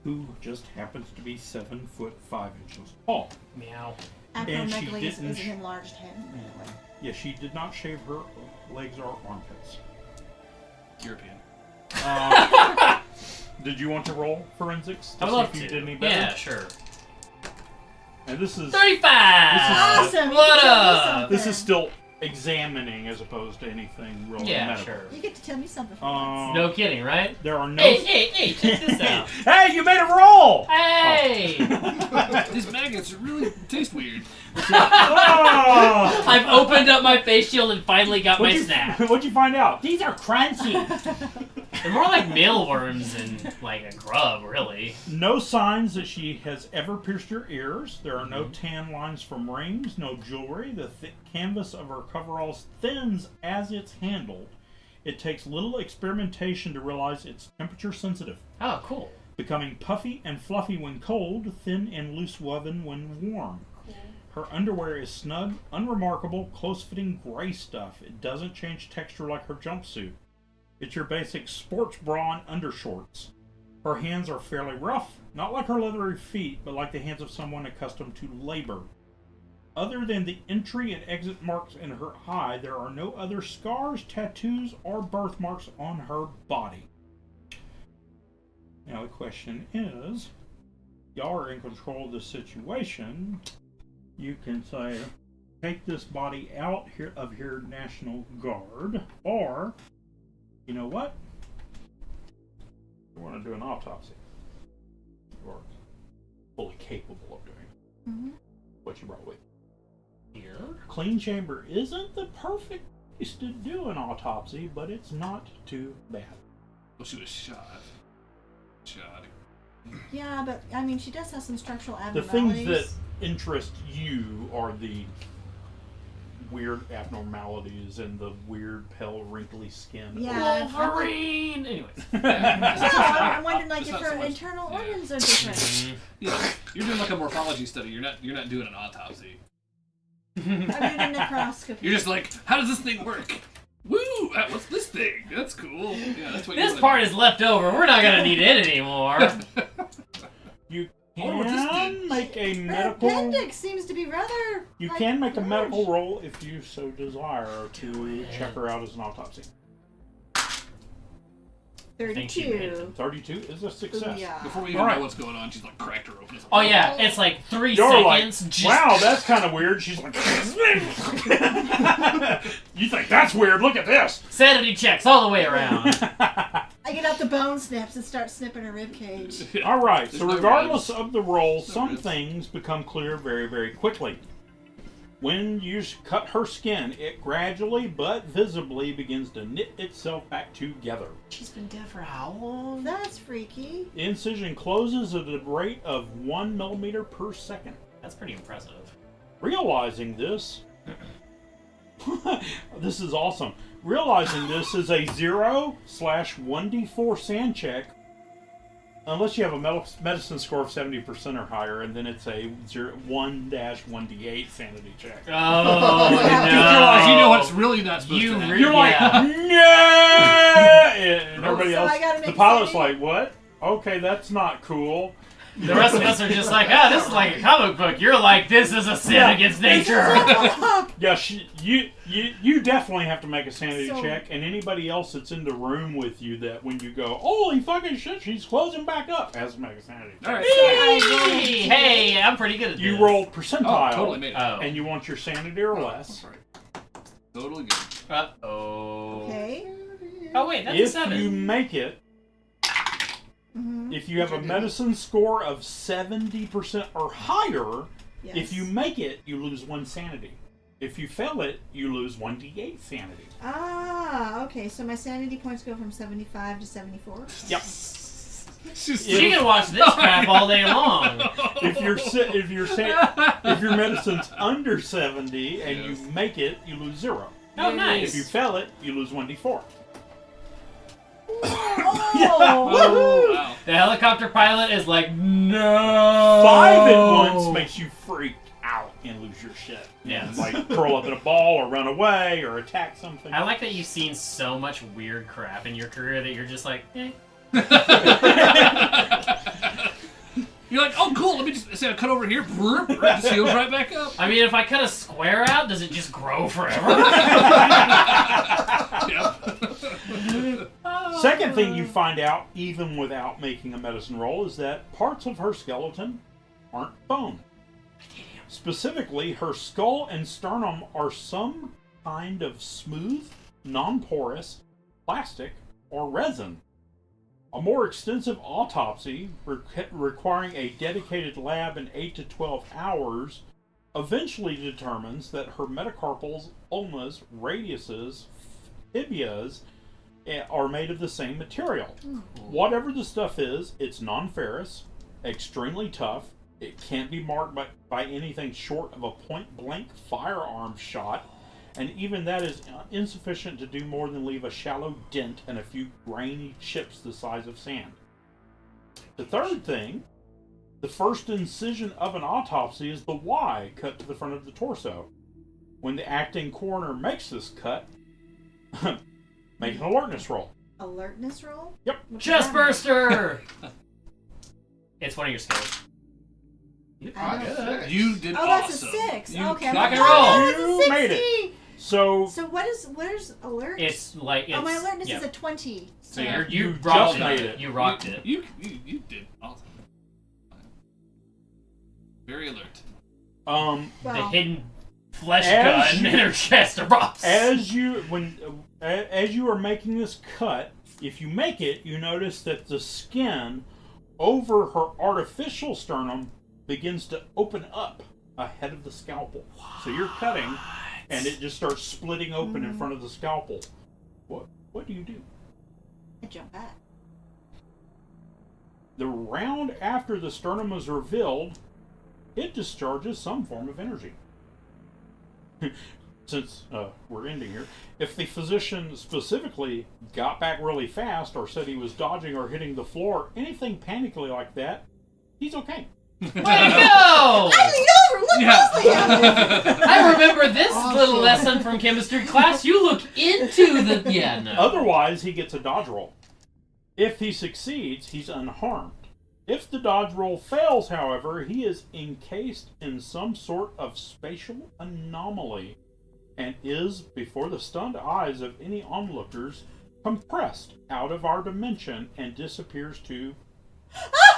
who just happens to be 7 foot 5 inches tall. Meow. And she Acromegaly is didn't an enlarged head. By the way. Yeah, she did not shave her legs or armpits. European. Did you want to roll forensics to I would see love if you to. did any better? Yeah, sure. And this is 35! Awesome! What You get to tell me up? something. this is still examining as opposed to anything real Yeah, medical. sure. You get to tell me something for once. No kidding, right? There are no. Hey, check this out. Hey, you made a roll! Hey! These maggots really taste weird. Oh! I've opened up my face shield and finally got my snap. What'd you find out? These are crunchy. They're more like mealworms than like a grub, really. No signs that she has ever pierced her ears. There are no tan lines from rings, no jewelry. The thick canvas of her coveralls thins as it's handled. It takes little experimentation to realize it's temperature sensitive, Oh, cool. becoming puffy and fluffy when cold, thin and loose woven when warm. Her underwear is snug, unremarkable, close-fitting gray stuff. It doesn't change texture like her jumpsuit. It's your basic sports bra and undershorts. Her hands are fairly rough, not like her leathery feet, but like the hands of someone accustomed to labor. Other than the entry and exit marks in her eye, there are no other scars, tattoos, or birthmarks on her body. Now the question is, y'all are in control of the situation. You can say, take this body out here of your National Guard, or, you know what? You want to do an autopsy. You are fully capable of doing what you brought with you. Here? Clean chamber isn't the perfect place to do an autopsy, but it's not too bad. Well, she was shot. Yeah, but I mean, she does have some structural The abnormalities. things that interest you are the weird abnormalities and the weird, pale, wrinkly skin. Yeah. Wolverine! Anyways. No, I'm wondering like It's if not her so much- internal yeah. organs are different. Mm. You know, you're doing like a morphology study. You're not doing an autopsy. I'm doing a necroscopy. You're just like, how does this thing work? Woo! What's this thing? That's cool. Yeah, that's what. This part is left over. We're not gonna need it anymore. You I wonder what this can did. make a Her medical. appendix seems to be rather. You like, can make a large. medical roll if you so desire to check her out as an autopsy. think she made 32. 32 is a success. Yeah. Before we even Alright. know what's going on, she's like cracked her open. Oh yeah, it's like 3 You're like, seconds. Just... wow, that's kind of weird. She's like, you think that's weird? Look at this. Sanity checks all the way around. I get out the bone snips and start snipping her rib cage. All right. There's So no regardless ribs. of the roll, No some ribs. things become clear very, very quickly. When you cut her skin, it gradually but visibly begins to knit itself back together. She's been dead for how long? That's freaky. The incision closes at a rate of 1 millimeter per second. That's pretty impressive. Realizing this, this is awesome. Realizing this is a 0/1d4 sand check, unless you have a medicine score of 70% or higher, and then it's a 1-1d8 sanity check. Oh, Yeah. no. You realize you know what's really not supposed You to happen. re- You're like, Yeah. no! And everybody So else, I gotta the make pilot's sanity? like, what? Okay, that's not cool. The rest of us are just like, this is like a comic book. You're like, this is a sin against nature. Yeah, you definitely have to make a sanity So- check, and anybody else that's in the room with you that when you go, holy fucking shit, she's closing back up, has to make a sanity check. All right. Hey, I'm pretty good at this. You rolled Oh, percentile, totally made it. Oh. and you want your sanity or less. Sorry. Totally good. Uh-oh. Okay. Oh, wait, that's a If 7. you make it, Mm-hmm. if you have a medicine score of 70% or higher, Yes. if you make it, you lose 1 sanity. If you fail it, you lose 1d8 sanity. Ah, okay. So my sanity points go from 75 to 74. Yep. She can watch this crap all day long. If your medicine's under 70 and you make it, you lose 0. Oh, If you nice. fail it, you lose 1d4. Oh! Wow. The helicopter pilot is like, no. 5 at once makes you freak out and lose your shit. Yes. And, like curl up in a ball or run away or attack something. I like that you've seen so much weird crap in your career that you're just like, eh. You're like, oh, cool. Let me just say I cut over here. It just heals right back up. I mean, if I cut a square out, does it just grow forever? Yep. Second thing you find out, even without making a medicine roll, is that parts of her skeleton aren't bone. Specifically, her skull and sternum are some kind of smooth, non-porous, plastic, or resin. A more extensive autopsy, requiring a dedicated lab in 8 to 12 hours, eventually determines that her metacarpals, ulnas, radiuses, tibias, are made of the same material. Whatever the stuff is, it's non-ferrous, extremely tough. It can't be marked by anything short of a point-blank firearm shot, and even that is insufficient to do more than leave a shallow dent and a few grainy chips the size of sand. The third thing, the first incision of an autopsy is the Y cut to the front of the torso. When the acting coroner makes this cut, make an alertness roll. Alertness roll? Yep. Chest burster! It's one of your skills. I Good. don't- You did Oh, that's awesome. a 6. You Okay. I'm rock like, and roll. Oh, that's a You 60. made it. So So where's alert? It's like, it's, oh, my alertness yeah. is a 20. So Yeah. you You rocked just made it. You rocked it. You did awesome. Very alert. The Well, hidden flesh As gun you- in her chest erupts. as you are making this cut, if you make it, you notice that the skin over her artificial sternum begins to open up ahead of the scalpel. So you're cutting, and it just starts splitting open in front of the scalpel. What do you do? I jump back. The round after the sternum is revealed, it discharges some form of energy. Since we're ending here, if the physician specifically got back really fast or said he was dodging or hitting the floor, anything panically like that, he's okay. Way to go! I lean over. Look Yeah. closely at it. I remember this little lesson from chemistry class. You look into the... Yeah, no. Otherwise, he gets a dodge roll. If he succeeds, he's unharmed. If the dodge roll fails, however, he is encased in some sort of spatial anomaly and is, before the stunned eyes of any onlookers, compressed out of our dimension and disappears to...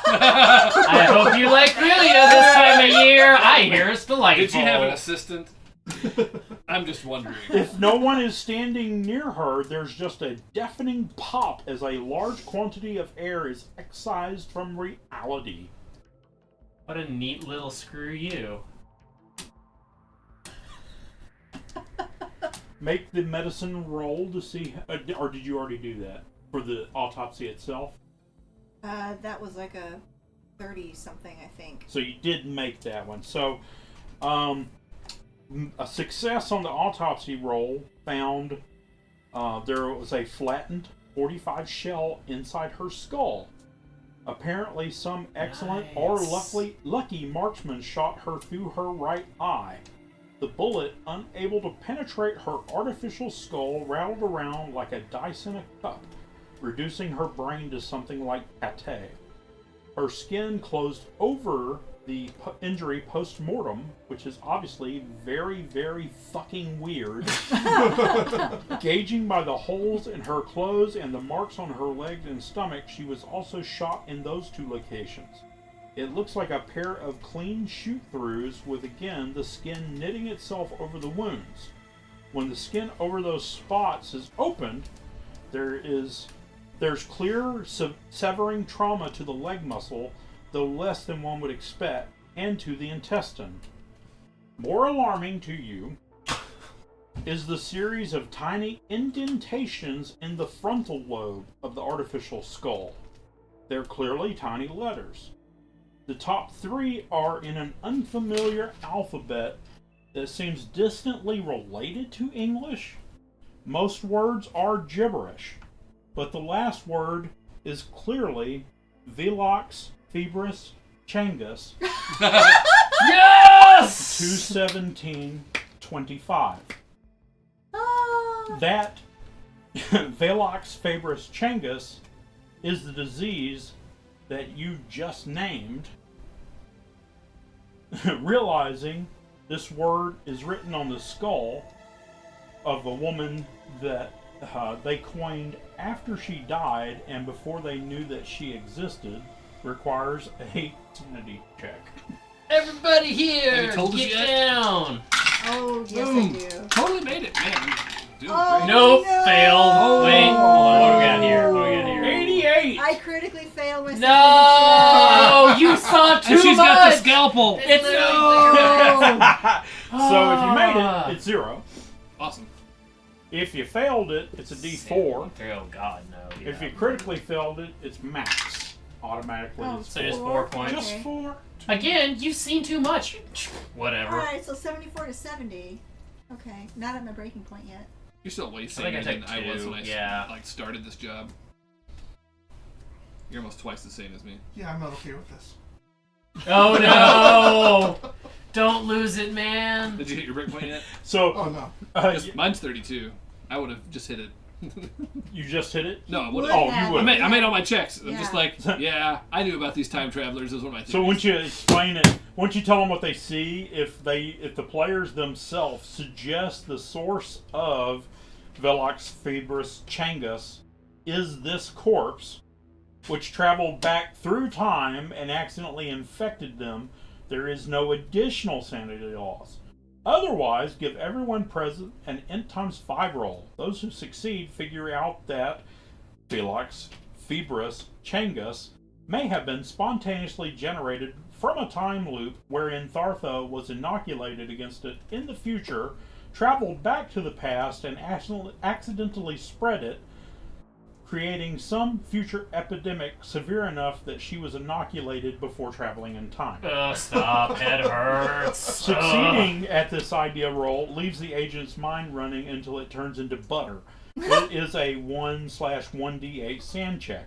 I hope you like Grelia this time of year. I hear it's delightful. Did you have an assistant? I'm just wondering. If no one is standing near her, there's just a deafening pop as a large quantity of air is excised from reality. What a neat little screw you. make the medicine roll to see, or did you already do that for the autopsy itself? That was like a 30 something, I think. So you did make that one. So, a success on the autopsy roll found there was a flattened 45 shell inside her skull. Apparently, some excellent or lucky marksman shot her through her right eye. The bullet, unable to penetrate her artificial skull, rattled around like a dice in a cup, reducing her brain to something like pate. Her skin closed over the injury post-mortem, which is obviously very, very fucking weird. Gauging by the holes in her clothes and the marks on her legs and stomach, she was also shot in those two locations. It looks like a pair of clean shoot-throughs with, again, the skin knitting itself over the wounds. When the skin over those spots is opened, there's clear severing trauma to the leg muscle, though less than one would expect, and to the intestine. More alarming to you is the series of tiny indentations in the frontal lobe of the artificial skull. They're clearly tiny letters. The top three are in an unfamiliar alphabet that seems distantly related to English. Most words are gibberish, but the last word is clearly Velox Febris Changus Yes! 21725. Ah! That Velox Febris Changus is the disease that you just named. Realizing this word is written on the skull of a woman that they coined after she died and before they knew that she existed, requires a sanity check. Everybody here, Have you told us get yet? down. Oh, yes, Boom. I do. Totally made it, man. Doing Oh, great. Nope, no. failed. Oh. Wait, hold on. What do we got here? What do we got here? 88! I critically failed my No, you saw too And she's much. got the scalpel. It's No. So if you made it, it's 0. Awesome. If you failed it, it's a D4. Oh God, no. If you critically failed it, it's max. Automatically, Oh, it's So just 4. 4 points. Just Okay. 4. Again, you've seen too much. Whatever. Alright, so 74 to 70. Okay, not at my breaking point yet. You're still way I think I saner than took I was 2, when I yeah. started this job. You're almost twice the same as me. Yeah, I'm not okay with this. Oh no! Don't lose it, man. Did you hit your breakpoint yet? So, Oh no. Mine's 32. I would have just hit it. you just hit it? No, I would Would have. Oh, you have. would. I made all my checks. I'm Yeah. just like, yeah, I knew about these time travelers. Is one of my theories. So once you explain it, once you tell them what they see, if the players themselves suggest the source of Velox Febris Changus is this corpse, which traveled back through time and accidentally infected them, there is no additional sanity loss. Otherwise, give everyone present an int times 5 roll. Those who succeed figure out that Velox Febris Changus may have been spontaneously generated from a time loop wherein Thartha was inoculated against it in the future, traveled back to the past, and accidentally spread it, creating some future epidemic severe enough that she was inoculated before traveling in time. Stop. It hurts. Succeeding at this idea roll leaves the agent's mind running until it turns into butter. It is a 1/1d8 sand check.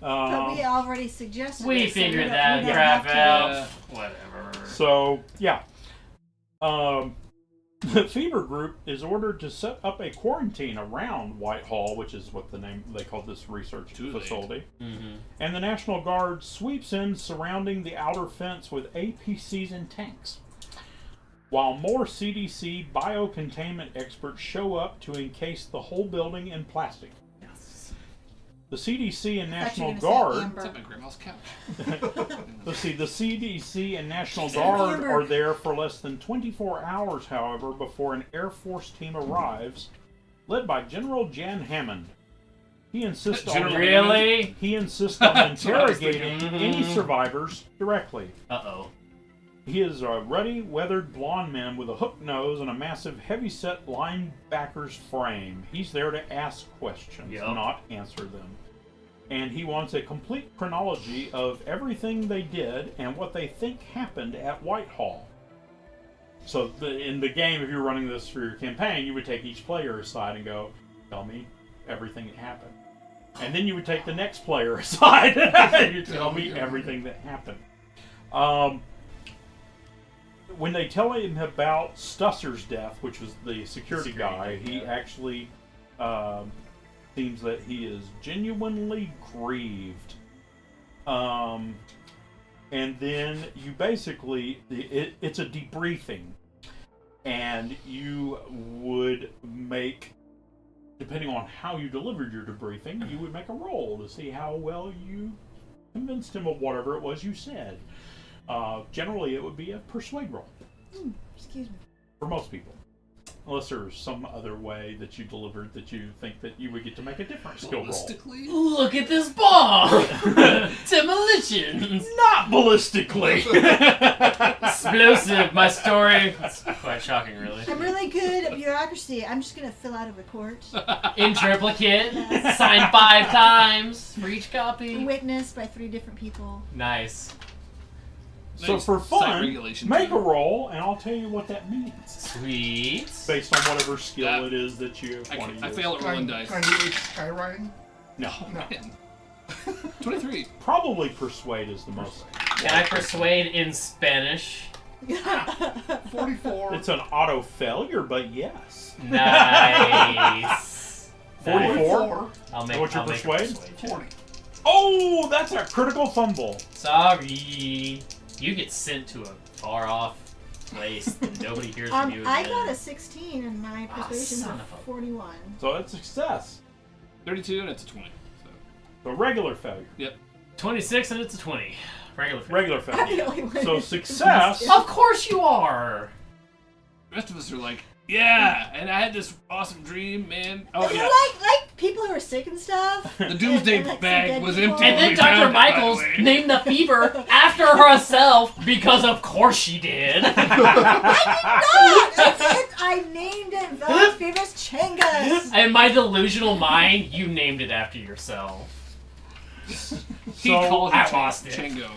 But we already suggested We it, so figured don't- that we don't crap have to- out. Whatever. So, yeah. The Fever Group is ordered to set up a quarantine around Whitehall, which is what they call this research Too late. facility. Mm-hmm. And the National Guard sweeps in, surrounding the outer fence with APCs and tanks. While more CDC biocontainment experts show up to encase the whole building in plastic. Yes. The CDC and I thought you National were gonna say Guard... Amber. It's at my grandma's couch. Let's see, the CDC and National She said Guard Amber. are there for less than 24 hours, however, before an Air Force team arrives, led by General Jan Hammond. He insists on Really? He insists on That's what I was interrogating thinking. any survivors directly. Uh-oh. He is a ruddy, weathered blonde man with a hooked nose and a massive, heavy-set linebacker's frame. He's there to ask questions, not answer them. And he wants a complete chronology of everything they did and what they think happened at Whitehall. So in the game, if you're running this for your campaign, you would take each player aside and go, tell me everything that happened. And then you would take the next player aside and you tell me everything that happened. When they tell him about Stusser's death, which was the security guy, he actually seems that he is genuinely grieved. And then you basically, it's a debriefing. And you would make, depending on how you delivered your debriefing, you would make a roll to see how well you convinced him of whatever it was you said. Generally, it would be a persuade roll. Excuse me. For most people. Unless there's some other way that you delivered that you think that you would get to make a different skill roll. Ballistically? Look at this bomb! Demolitions! Not ballistically! Explosive, my story. It's quite shocking, really. I'm really good at bureaucracy. I'm just going to fill out a report. In triplicate, signed 5 times for each copy. Witnessed by 3 different people. Nice. So Nice for site fun, regulation make too. a roll, and I'll tell you what that means. Sweet. Based on whatever skill it is that you want to I use. fail at rolling dice. Can I do skywriting? No. No. Man. 23. Probably persuade is the most. Can I persuade in Spanish? 44. It's an auto failure, but yes. Nice. 44? I'll make, What's your I'll make a persuade? check. 40. Oh, that's a critical fumble. Sorry. You get sent to a far off place and nobody hears from you again. I got a 16 and my persuasion son was of a- 41. So it's success. 32 and it's a 20. So. A regular failure. 26 and it's a 20. Regular. Regular I'm the failure. only one. So success. Of course you are. The rest of us are like, yeah, and I had this awesome dream, man. Oh, They're yeah. like people who are sick and stuff. The doomsday and, like, some bag dead was people. empty. And then We Dr. found it, by the Michaels way. named the fever after herself because of course she did. I named it Village Fever's Changas. In my delusional mind, you named it after yourself. He So, called I it lost it. Chango.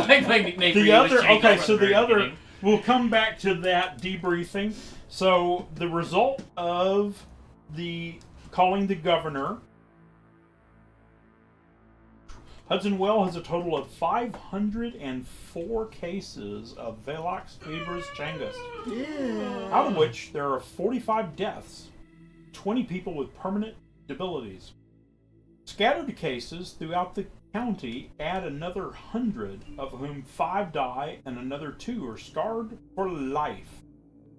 Like my nickname for The you was other, Chango okay, from so very the other, beginning. we'll come back to that debriefing. So the result of the calling the governor, Hudson Well has a total of 504 cases of Velox fever's Changus, out of which there are 45 deaths, 20 people with permanent debilities. Scattered cases throughout the county add another 100, of whom 5 die and another 2 are scarred for life.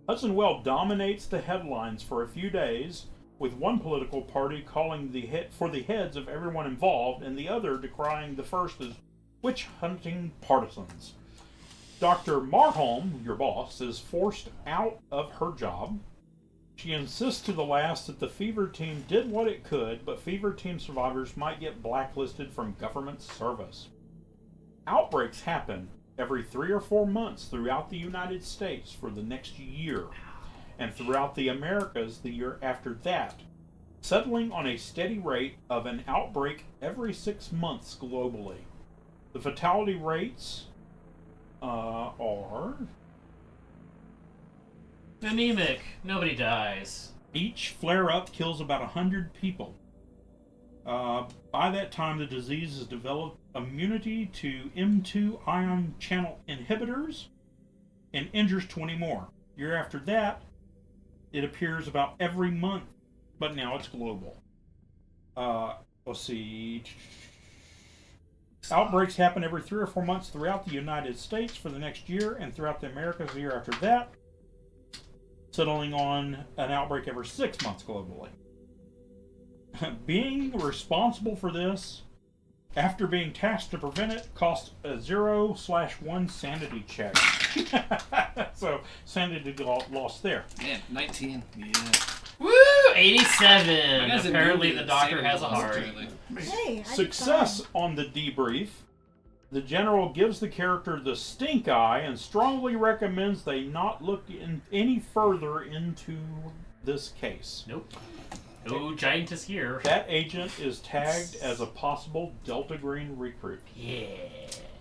Hudson Well dominates the headlines for a few days, with one political party calling for the heads of everyone involved and the other decrying the first as witch-hunting partisans. Dr. Marholm, your boss, is forced out of her job. She insists to the last that the fever team did what it could, but fever team survivors might get blacklisted from government service. Outbreaks happen every 3 or 4 months throughout the United States for the next year, and throughout the Americas the year after that, settling on a steady rate of an outbreak every 6 months globally. The fatality rates are... Anemic. Nobody dies. Each flare-up kills about 100 people. By that time, the disease has developed immunity to M2 ion channel inhibitors and injures 20 more. Year after that, it appears about every month, but now it's global. Let's see. Outbreaks happen every 3 or 4 months throughout the United States for the next year, and throughout the Americas the year after that, settling on an outbreak every 6 months globally. Being responsible for this, after being tasked to prevent it, costs a 0/1 sanity check. So, sanity lost there. Man, 19. Yeah. Woo! 87. My guy's Apparently immune the to doctor insanity has a laws, heart. apparently. Hey, I Success on the debrief the general gives the character the stink eye and strongly recommends they not look any further into this case. Nope. No giantess here. That agent is tagged as a possible Delta Green recruit. Yeah.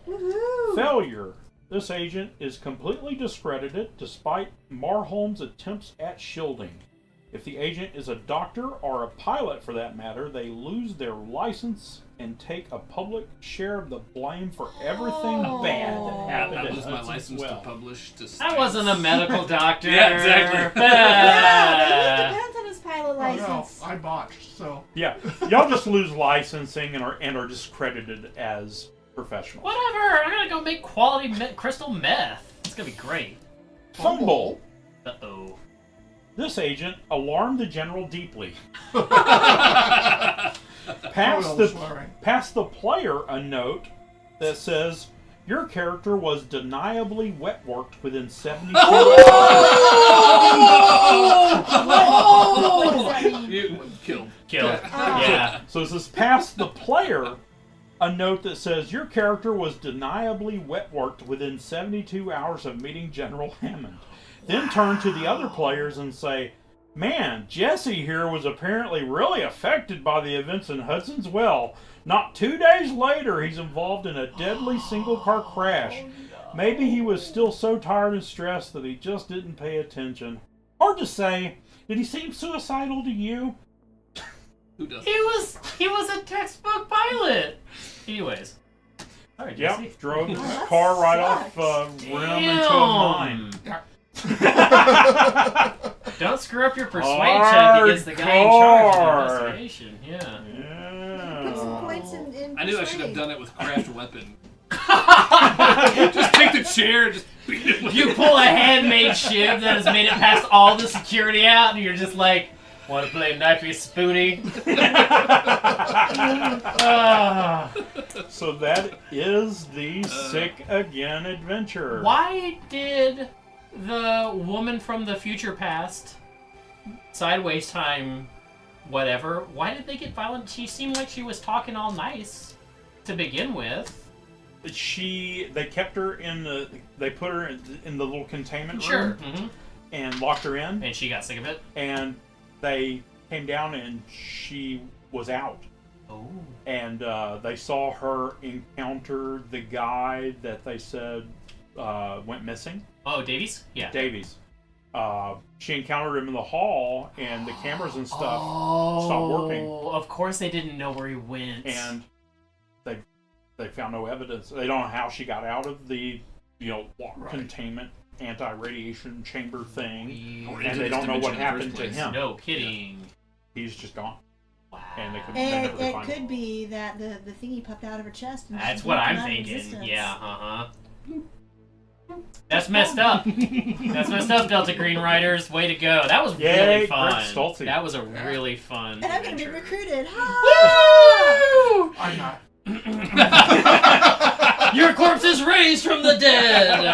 Woohoo! Failure. This agent is completely discredited despite Marholm's attempts at shielding. If the agent is a doctor or a pilot for that matter, they lose their license and take a public share of the blame for everything bad that happened I at lose my Hudson's license Well. to publish to I wasn't a medical doctor. Yeah, exactly. Yeah, but it depends on his pilot Oh, license. no, I botched, so. Yeah, y'all just lose licensing and are discredited as professionals. Whatever. I'm gonna go make quality crystal meth. It's gonna be great. Fumble. Uh-oh. This agent alarmed the general deeply. Oh, Pass well, swearing. the player a note that says, your character was deniably wet-worked within 72 hours. What does that mean? You killed. Kill. Yeah. So it says, pass the player a note that says, your character was deniably wet-worked within 72 hours of meeting General Hammond. Then turn to the other players and say, man, Jesse here was apparently really affected by the events in Hudson's Well. Not 2 days later, he's involved in a deadly single-car crash. Maybe he was still so tired and stressed that he just didn't pay attention. Hard to say. Did he seem suicidal to you? Who does? He was a textbook pilot. Anyways. All right, Jesse. Yep, drove his that car right off sucks. rim into a mine. Don't screw up your persuade check against the guy in charge of the investigation. Yeah. Put some Yeah. points in I knew I should have persuade. done it with craft weapon. Just take the chair, just beat it with You it. pull a handmade shiv that has made it past all the security out, and you're just like, want to play knifey spoony? Ah. So that is the Sick Again adventure. Why did the woman from the future past, sideways time, whatever, why did they get violent? She seemed like she was talking all nice to begin with. They kept her they put her in the little containment Sure. room Hmm. and locked her in, And she got sick of it. and they came down and she was out. Oh. And they saw her encounter the guy that they said went missing, Oh, Davies? Yeah. Davies. She encountered him in the hall, and the cameras and stuff Oh, stopped working. of course they didn't know where he went. And they found no evidence. They don't know how she got out of the containment anti-radiation chamber thing, Or and into they this don't know what dimension in the happened first to place. him. No kidding. He's just gone. Wow. And they couldn't- And never it find could him. be that the thingy popped out of her chest. And That's she what didn't I'm come out of thinking. existence. Yeah, uh-huh. That's messed up. That's messed up, Delta Green Riders. Way to go. That was Yay, really Greg fun. Stolze. That was a really fun And I'm gonna be adventure. recruited. Woo! I'm not. Your corpse is raised from the dead.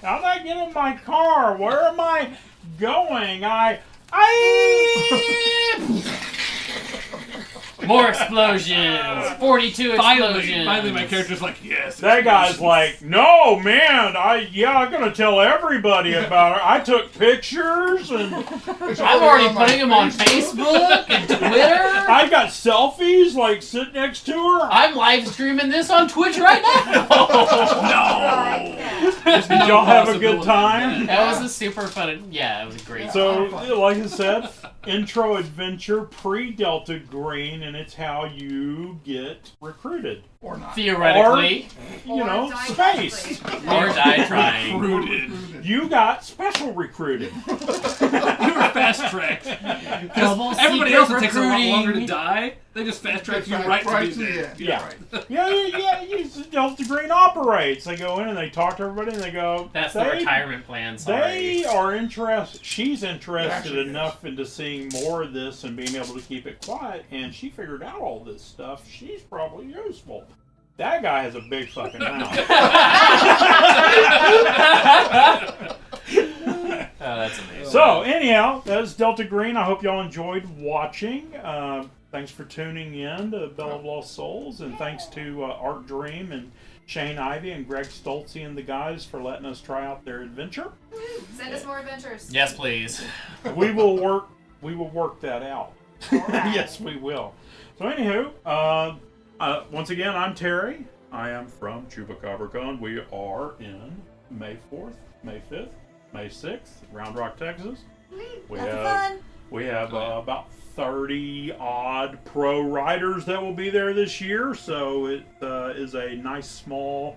How did I get in my car? Where am I going? More explosions. 42 explosions. Finally, my character's like, yes. That guy's like, no, man, I'm gonna tell everybody about it. I took pictures and It's I'm already on my putting him on Facebook and Twitter. I got selfies like sitting next to her. I'm live streaming this on Twitch right now. Did y'all have a good time? That was a super fun. Yeah, it was a great. So, like I said, intro adventure pre-Delta Green, and it's how you get recruited. Or not. Theoretically, Space. or die trying. Recruited. You got special recruited. You were fast tracked. Double Everybody secret else it takes a lot recruiting. longer to die. They just fast track you right to the end. Yeah. Right. Yeah. Delta Green operates. They go in and they talk to everybody, and they go. That's the they, retirement plan. Sorry. They are interested. She's interested Actually, enough into seeing more of this and being able to keep it quiet. And she figured out all this stuff. She's probably useful. That guy has a big fucking mouth. Oh, that's amazing. So, anyway. anyhow, that's Delta Green. I hope y'all enjoyed watching. Thanks for tuning in to Bell of Lost Souls, and thanks to Art Dream and Shane Ivey and Greg Stoltze and the guys for letting us try out their adventure. Send us more adventures. Yes, please. We will work that out. Alright. Yes, we will. So anywho, once again, I'm Terry. I am from ChupacabraCon. We are in May 4th, May 5th, May 6th, Round Rock, Texas. We Lots of have fun. we have about 30 odd pro riders that will be there this year. So it is a nice small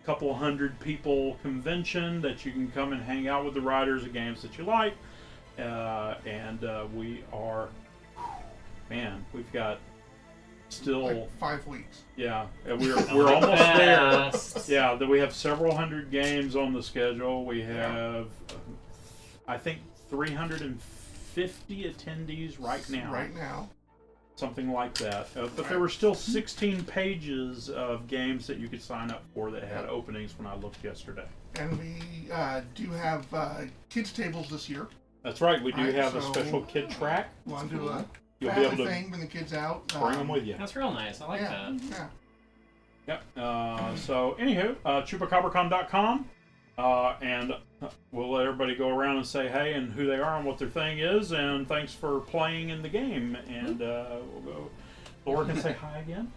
couple hundred people convention that you can come and hang out with the riders of games that you like. And we are, man, we've got still, Like 5 weeks. yeah, we're almost there. Fast. Yeah, that we have several hundred games on the schedule. We have, I think, 350 attendees right now. Right now. Something like that. But there were still 16 pages of games that you could sign up for that had openings when I looked yesterday. And we do have kids' tables this year. That's right. We do Right, have a so- special kid track. Want to do a You'll be able family to thing, bring the kids out. bring them with you. That's real nice. I like Yeah, that. yeah. Yep. So, anywho, chupacabracon.com. And we'll let everybody go around and say hey and who they are and what their thing is. And thanks for playing in the game. And we'll go. Laura can say hi again.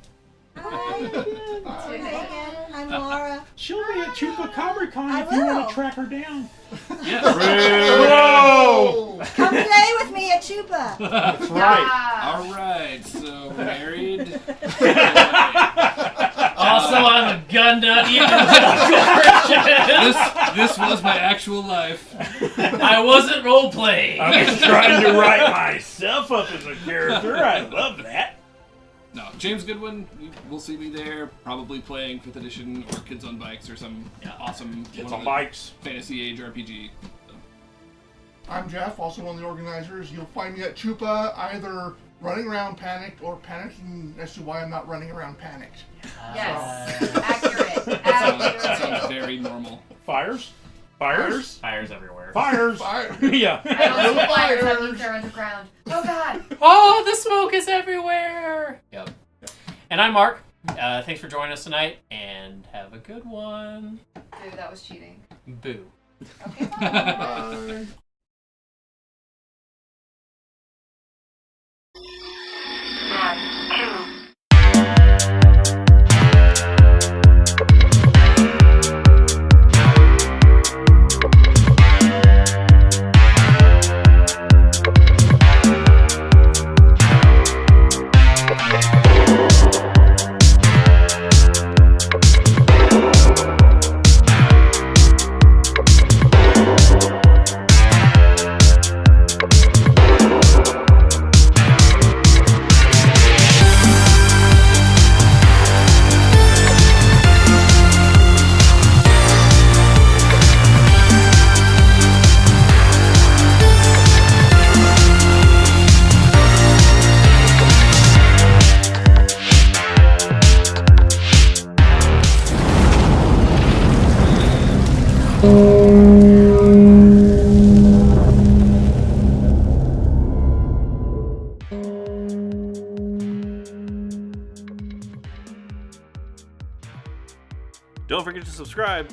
Hi again. Hi again. I'm Laura. She'll be at ChupacabraCon I if you want will. to track her down. Yeah. Whoa! Come play with me at Chupa. That's right. All right. So married. Also, I'm a gun nut. Even This was my actual life. I wasn't role playing. I was trying to write myself up as a character. I love that. No, James Goodwin. Will see me there, probably playing 5th edition or Kids on Bikes or some awesome Kids one on of the bikes. fantasy age RPG. So, I'm Jeff, also one of the organizers. You'll find me at Chupa either running around panicked or panicking as to why I'm not running around panicked. Yes. Accurate. that sounds Accurate. very normal. Fires? Fires? Fires everywhere. Fires! Fire. Yeah. I don't see fires. That Fires. means they're underground. Oh God. Oh, the smoke is everywhere. Yep. And I'm Mark. Thanks for joining us tonight, and have a good one. Dude, that was cheating. Boo. Okay, bye. Bye. Don't forget to subscribe